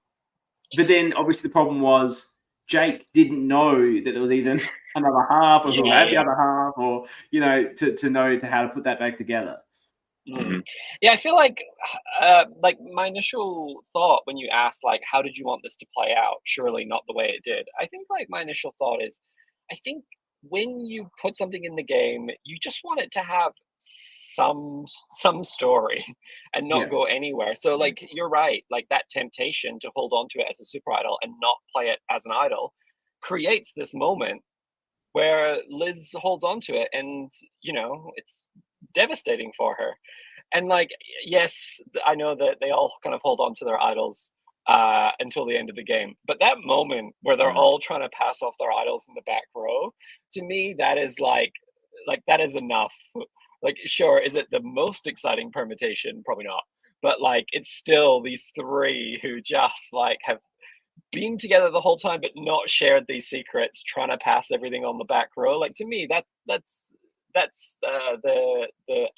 Speaker 1: But then obviously the problem was Jake didn't know that there was even another half, or who had the other half, or to know how to put that back together.
Speaker 3: Yeah, I feel like my initial thought when you asked like how did you want this to play out, surely not the way it did. I think like my initial thought is, I think when you put something in the game, you just want it to have some story and not go anywhere. So like you're right, like that temptation to hold on to it as a super idol and not play it as an idol creates this moment where Liz holds on to it, and it's devastating for her. And like, yes, I know that they all kind of hold on to their idols until the end of the game, but that moment where they're all trying to pass off their idols in the back row, to me that is like that is enough. Like, sure, is it the most exciting permutation? Probably not, but like it's still these three who just like have been together the whole time but not shared these secrets, trying to pass everything on the back row. Like, to me that's the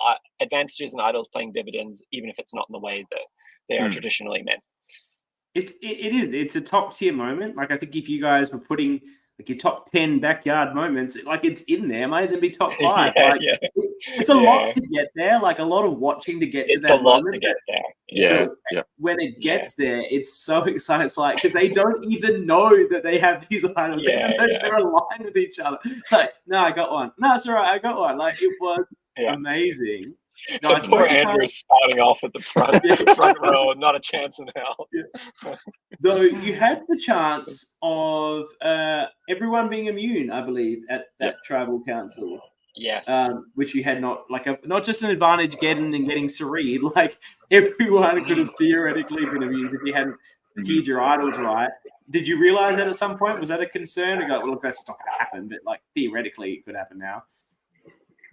Speaker 3: advantages in idols playing dividends, even if it's not in the way that they are traditionally meant.
Speaker 1: It is. It's a top tier moment. Like, I think if you guys were putting like your top 10 backyard moments, like it's in there, might even be top 5. It's a lot to get there. Like a lot of watching to get to that moment. It's a lot to
Speaker 3: get there.
Speaker 1: When it gets there, it's so exciting. It's like, because they don't even know that they have these idols. They're aligned with each other. It's like, no, I got one. No, it's all right. I got one. Like, it was amazing.
Speaker 3: No, poor Andrew's spouting off at the front row, not a chance in hell.
Speaker 1: Though you had the chance of everyone being immune, I believe, at that tribal council.
Speaker 3: Yes.
Speaker 1: Which you had not just an advantage getting Serene, like everyone could have theoretically been immune if you hadn't tiered your idols right. Did you realize that at some point? Was that a concern? You go, well, look, that's not going to happen, but like theoretically it could happen now.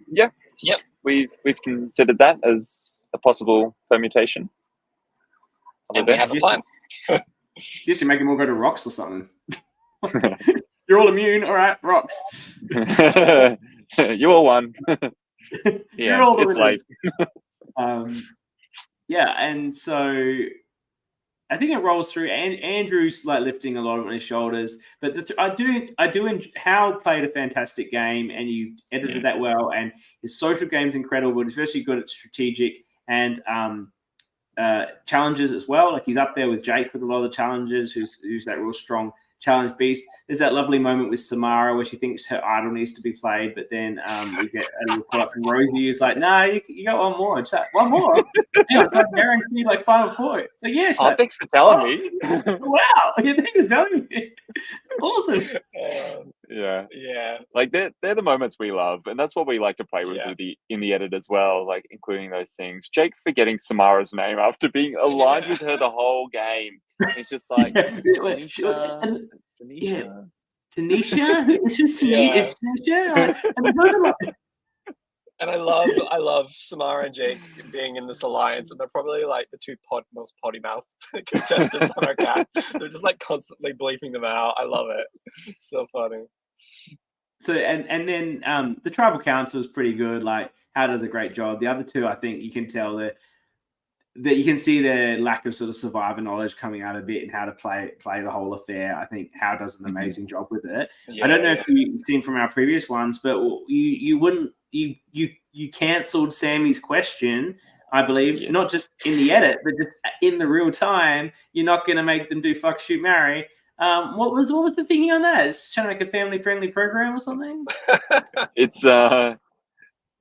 Speaker 2: Yeah.
Speaker 3: Yep.
Speaker 2: We've considered that as a possible permutation.
Speaker 3: And we have a plan.
Speaker 1: You should make them all go to rocks or something. You're all immune. All right, rocks.
Speaker 2: You all won.
Speaker 1: You're all the winners. And so I think it rolls through. And Andrew's like lifting a lot on his shoulders, but I do. Hal played a fantastic game, and you edited that well. And his social game's incredible, but especially good at strategic and challenges as well. Like he's up there with Jake with a lot of the challenges. Who's that real strong challenge beast. There's that lovely moment with Samara where she thinks her idol needs to be played, but then we get a report from Rosie who's like, "No, you got one more." It's like, "One more?" It's like guaranteed like final point. So yeah,
Speaker 2: thanks for telling me.
Speaker 1: Wow, you think you're telling me? Awesome.
Speaker 2: Like they're the moments we love, and that's what we like to play with in the edit as well, like including those things. Jake forgetting Samara's name after being aligned with her the whole game. It's just like Tanisha.
Speaker 1: Tanisha? Is Tanisha?
Speaker 3: And I love Samara and Jake being in this alliance, and they're probably like the two most potty mouthed contestants on our cast. They're just like constantly bleeping them out. I love it. It's so funny.
Speaker 1: So and then the tribal council is pretty good. Like Hal does a great job. The other two, I think you can tell that you can see their lack of sort of survivor knowledge coming out a bit and how to play the whole affair. I think Hal does an amazing job with it. I don't know if you've seen from our previous ones, but you cancelled Sammy's question, I believe, not just in the edit, but just in the real time. You're not going to make them do fuck, shoot, marry. What was the thinking on that? It's trying to make a family friendly program or something.
Speaker 2: It's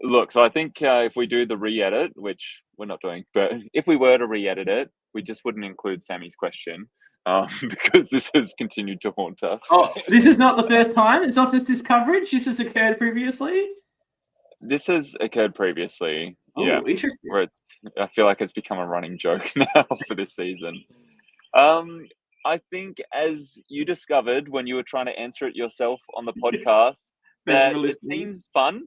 Speaker 2: look. So I think if we do the re-edit, which we're not doing, but if we were to re-edit it, we just wouldn't include Sammy's question because this has continued to haunt us.
Speaker 1: Oh, this is not the first time. It's not just this coverage. This has occurred previously.
Speaker 2: This has occurred previously.
Speaker 1: Oh, interesting.
Speaker 2: Where I feel like it's become a running joke now for this season. I think, as you discovered when you were trying to answer it yourself on the podcast, that it seems fun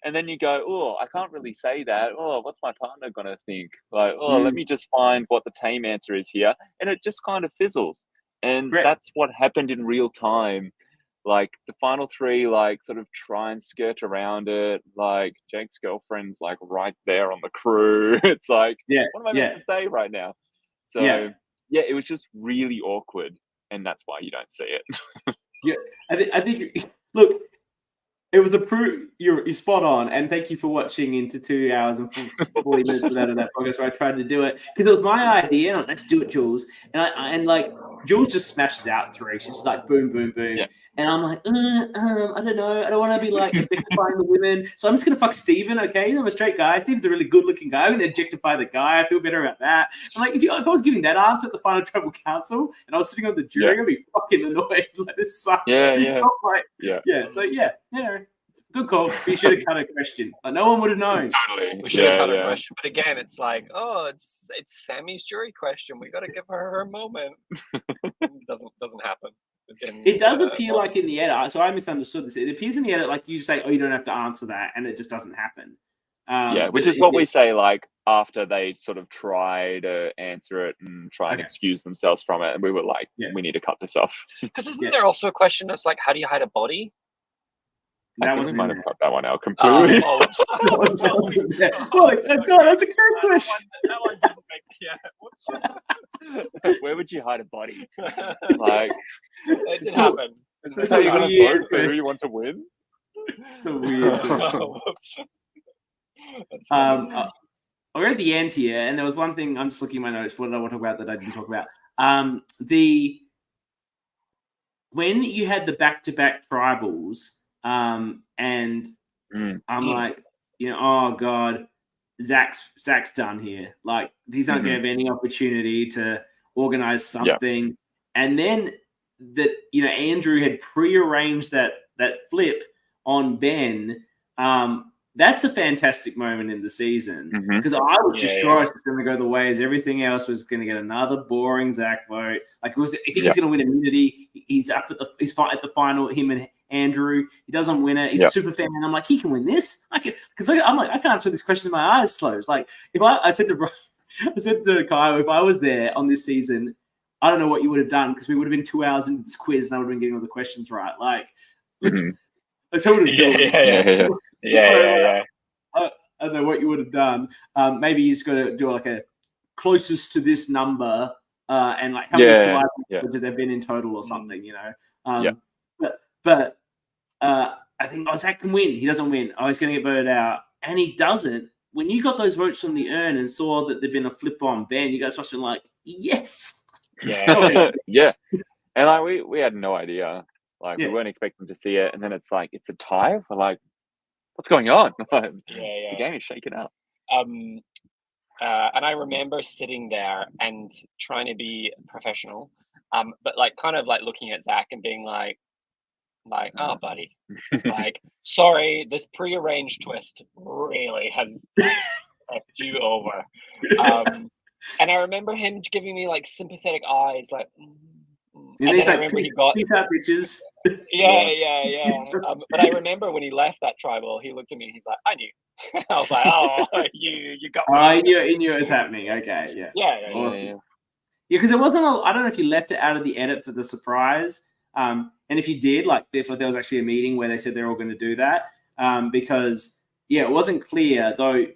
Speaker 2: And then you go, oh, I can't really say that. Oh, what's my partner going to think? Like, oh, let me just find what the tame answer is here. And it just kind of fizzles. And
Speaker 1: Correct.
Speaker 2: that's what happened in real time. Like the final three, like sort of try and skirt around it. Like Jake's girlfriend's like right there on the crew. It's like, what am I meant to say right now? So yeah, it was just really awkward. And that's why you don't see it.
Speaker 1: Yeah, I think look, it was you're spot on, and thank you for watching into 2 hours and 40 minutes without that podcast where I tried to do it because it was my idea. Let's do it, Jules. And like Jules just smashes out 3. She's like boom, boom, boom, and I'm like, I don't know, I don't want to be like objectifying the women, so I'm just gonna fuck Steven. Okay, I'm a straight guy. Steven's a really good-looking guy. I'm gonna objectify the guy. I feel better about that. I'm like, if I was giving that answer at the final tribal council and I was sitting on the jury, I'd be fucking annoyed. Like this sucks. Good call. We should have cut a question. Like, no one would have known.
Speaker 3: Totally. We should have cut a question. But again, it's like, oh, it's Sammy's jury question. We got to give her moment. It doesn't happen.
Speaker 1: It does appear like in the edit. So I misunderstood this. It appears in the edit like you say, oh, you don't have to answer that, and it just doesn't happen.
Speaker 2: Which is what we say like after they sort of try to answer it and try and excuse themselves from it, and we were like, we need to cut this off.
Speaker 3: Because isn't there also a question that's like, how do you hide a body?
Speaker 2: I think we might have cut that one out completely.
Speaker 1: Oh, God, that's a great question.
Speaker 3: That one didn't make
Speaker 2: Where would you hide a body? Like,
Speaker 3: it did happen.
Speaker 2: Is this how you're going to vote for who you want to win?
Speaker 1: It's a weird. We're at the end here, and there was one thing. I'm just looking at my notes. What did I want to talk about that I didn't talk about? When you had the back-to-back tribals. And I'm like, oh God, Zach's done here. Like he's not going to have any opportunity to organize something. And then Andrew had prearranged that flip on Ben. That's a fantastic moment in the season because I was just sure it was going to go the way as everything else was going to get another boring Zach vote. Like if he's going to win immunity, he's up at the final. Him and Andrew, he doesn't win it. He's a super fan, and I'm like, he can win this. Because I'm like, I can't answer this question with my eyes closed. Like if I said to Kyle, if I was there on this season, I don't know what you would have done because we would have been 2 hours into this quiz and I would have been getting all the questions right. Like, that's what would have done. I don't know what you would have done. Maybe you just got to do like a closest to this number and like how many survivors did there been in total or something, But I think Zach can win. He doesn't win. He's going to get voted out. And he doesn't. When you got those votes from the urn and saw that there'd been a flip on Ben, you guys must have been like, yes.
Speaker 2: Yeah. And like we had no idea. Like we weren't expecting to see it. And then it's like, it's a tie. We're like, what's going on? The game is shaking up.
Speaker 3: And I remember sitting there and trying to be professional, but like kind of like looking at Zach and being like, oh, buddy, like, sorry, this prearranged twist really has effed you over. And I remember him giving me like sympathetic eyes, like.
Speaker 1: And he's like, peace out, bitches.
Speaker 3: Yeah. But I remember when he left that tribal, he looked at me and he's like, I knew. I was like, oh, you got me.
Speaker 1: He knew it was happening. Okay,
Speaker 3: Yeah,
Speaker 1: because it wasn't, I don't know if you left it out of the edit for the surprise. And if you did, like, if there was actually a meeting where they said they're all going to do that. Because, it wasn't clear, though,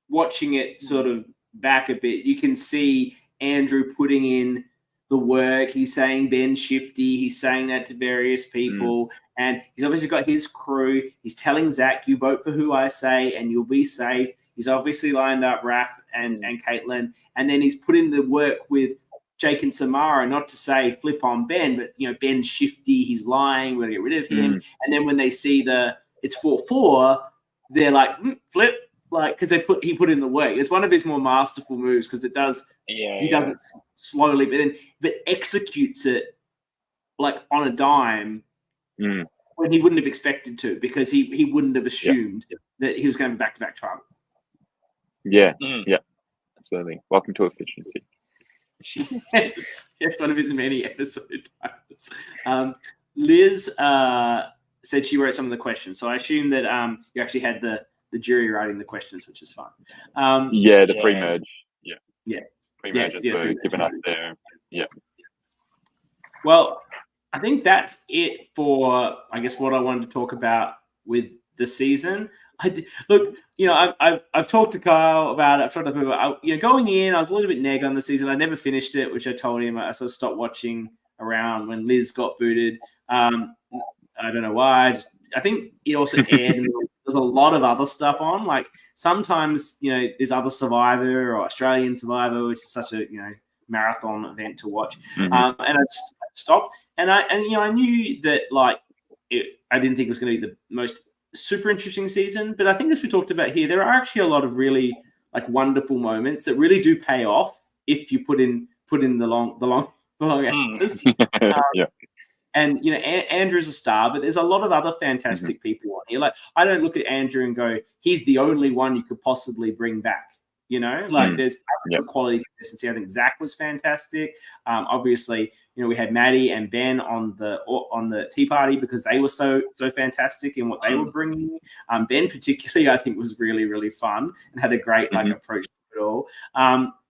Speaker 1: watching it sort of back a bit, you can see Andrew putting in the work. He's saying Ben's shifty. He's saying that to various people. And he's obviously got his crew. He's telling Zach, you vote for who I say and you'll be safe. He's obviously lined up Raph and Caitlin. And then he's put in the work with Jake and Samara, not to say flip on Ben, but, Ben's shifty. He's lying. We're going to get rid of him. And then when they see it's 4-4, they're like, flip. Like, because he put in the work. It's one of his more masterful moves because it does. He does it slowly, but executes it like on a dime when he wouldn't have expected to, because he wouldn't have assumed that he was going to back-to-back trial.
Speaker 2: Yeah, absolutely. Welcome to efficiency.
Speaker 1: Yes, one of his many episode titles. Liz said she wrote some of the questions. So I assume that you actually had the jury writing the questions, which is fun.
Speaker 2: The pre-merge.
Speaker 1: Yeah.
Speaker 2: Pre-merges were given us there. Yeah.
Speaker 1: Well, I think that's it for, I guess, what I wanted to talk about with the season. Look, I've talked to Kyle about it. I've talked to people about, going in, I was a little bit neg on the season. I never finished it, which I told him. I sort of stopped watching around when Liz got booted. I don't know why. I think it also aired and there's a lot of other stuff on. Like sometimes, there's other Survivor or Australian Survivor, which is such a, marathon event to watch. And I just stopped. And I knew that I didn't think it was going to be the most super interesting season, but I think as we talked about here, there are actually a lot of really wonderful moments that really do pay off if you put in the long hours. And Andrew's a star, but there's a lot of other fantastic people on here. Like I don't look at Andrew and go, he's the only one you could possibly bring back. There's other quality consistency. I think Zach was fantastic. Obviously, we had Maddie and Ben on the Tea Party because they were so fantastic in what they were bringing. Ben particularly, I think, was really, really fun and had a great approach to it all.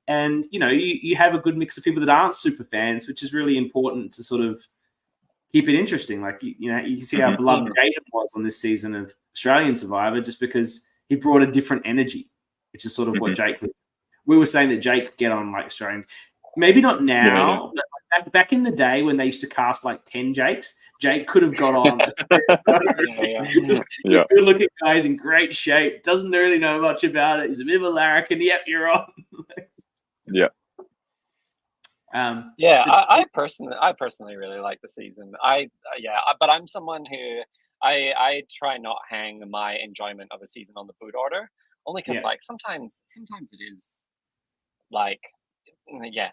Speaker 1: And you have a good mix of people that aren't super fans, which is really important to sort of keep it interesting. You can see how beloved Jaden was on this season of Australian Survivor just because he brought a different energy, which is sort of what Jake was. We were saying that Jake could get on Australian. Maybe not now, but back in the day when they used to cast 10 Jakes, Jake could have got on. Good looking guy, he's in great shape, doesn't really know much about it. He's a bit of a larrikin. Yep, you're on.
Speaker 3: I personally really like the season. But I'm someone who I try not hang my enjoyment of a season on the boot order, only because sometimes it is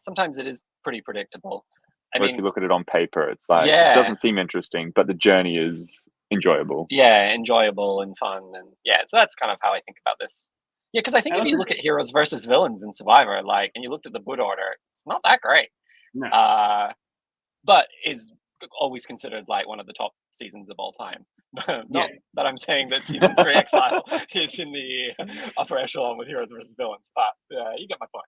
Speaker 3: sometimes it is pretty predictable.
Speaker 2: If you look at it on paper, it's it doesn't seem interesting, but the journey is enjoyable.
Speaker 3: Yeah, enjoyable and fun, and so that's kind of how I think about this. Yeah, because I think if you look at heroes versus villains in Survivor, and you looked at the boot order, it's not that great.
Speaker 1: No.
Speaker 3: But is always considered one of the top seasons of all time. Not that I'm saying that season 3 Exile is in the upper echelon with heroes versus villains, but you get my point.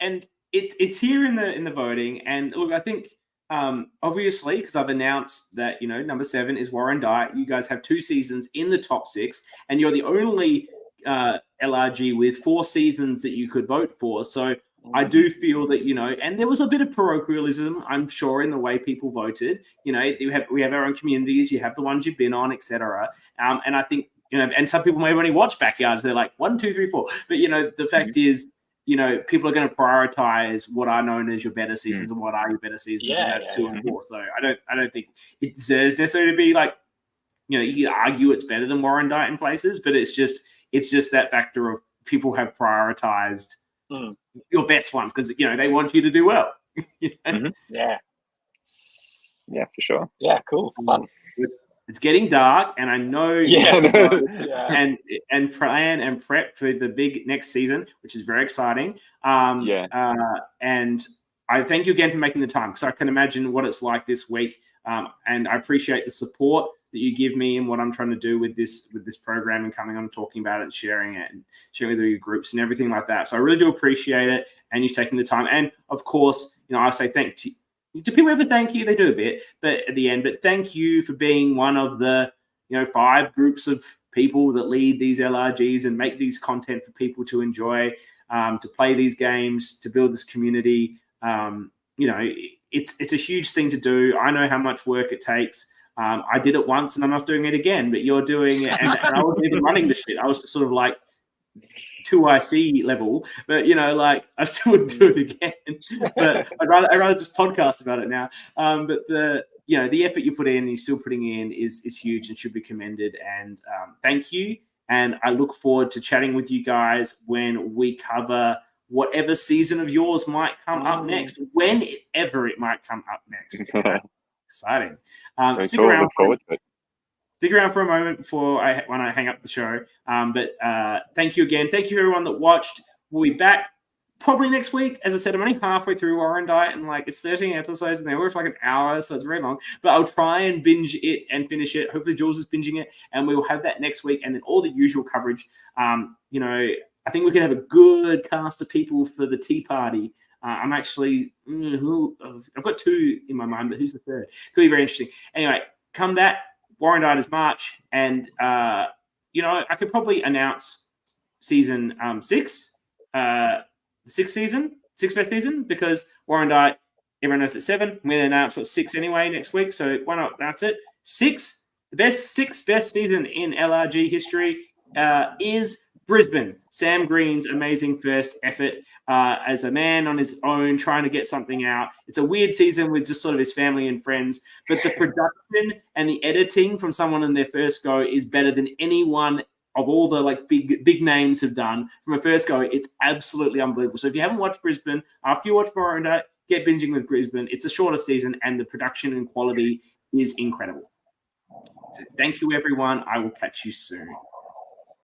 Speaker 1: And it's here in the voting, and look, I think obviously because I've announced that number 7 is Warren Diet. You guys have 2 seasons in the top 6, and you're the only LRG with 4 seasons that you could vote for. So I do feel that and there was a bit of parochialism, I'm sure, in the way people voted. We have our own communities. You have the ones you've been on, etc. And I think and some people may have only watched Backyards. They're like 1, 2, 3, 4. But the fact is, people are going to prioritize what are known as your better seasons and what are your better seasons, and that's 2 and 4. So I don't think it deserves necessarily to be you could argue it's better than Warren Diet in places, but it's just that factor of people have prioritized your best ones because they want you to do well.
Speaker 3: Yeah,
Speaker 2: for sure.
Speaker 3: Yeah, cool, fun.
Speaker 1: It's getting dark, and I know and plan and prep for the big next season, which is very exciting. And I thank you again for making the time because I can imagine what it's like this week, and I appreciate the support that you give me and what I'm trying to do with this program and coming on and talking about it and sharing it with your groups and everything like that. So I really do appreciate it and you taking the time. And of course, I say thank you. Do people ever thank you? They do a bit, but at the end. But thank you for being one of the 5 groups of people that lead these LRGs and make these content for people to enjoy, to play these games, to build this community. It's a huge thing to do. I know how much work it takes. I did it once and I'm not doing it again, but you're doing it. And I wasn't even running the shit. I was just sort of 2IC level, but I still would do it again. But I'd rather just podcast about it now. But the effort you put in and you're still putting in is huge and should be commended. And thank you. And I look forward to chatting with you guys when we cover whatever season of yours might come up next, whenever it might come up next. Exciting. Stick around for a moment before when I hang up the show. But thank you again. Thank you everyone that watched. We'll be back probably next week. As I said, I'm only halfway through Warrandyte, and like it's 13 episodes, and they were for like an hour, so it's very long. But I'll try and binge it and finish it. Hopefully, Jules is binging it, and we will have that next week, and then all the usual coverage. You know, I think we can have a good cast of people for the tea party. I'm actually, I've got two in my mind, but who's the third? Could be very interesting. Anyway, come that Warrandyte is March, and you know, I could probably announce season 6. The sixth best season, because Warrandyte, everyone knows it's 7. I'm going to announce what 6 anyway next week, so why not announce it? 6, the sixth best season in LRG history is Brisbane. Sam Green's amazing first effort as a man on his own trying to get something out. It's a weird season with just sort of his family and friends, but the production and the editing from someone in their first go is better than anyone of all the like big names have done from a first go. It's absolutely unbelievable. So if you haven't watched Brisbane, after you watch Warrandyte, get binging with Brisbane. It's a shorter season, and the production and quality is incredible. So thank you, everyone. I will catch you soon.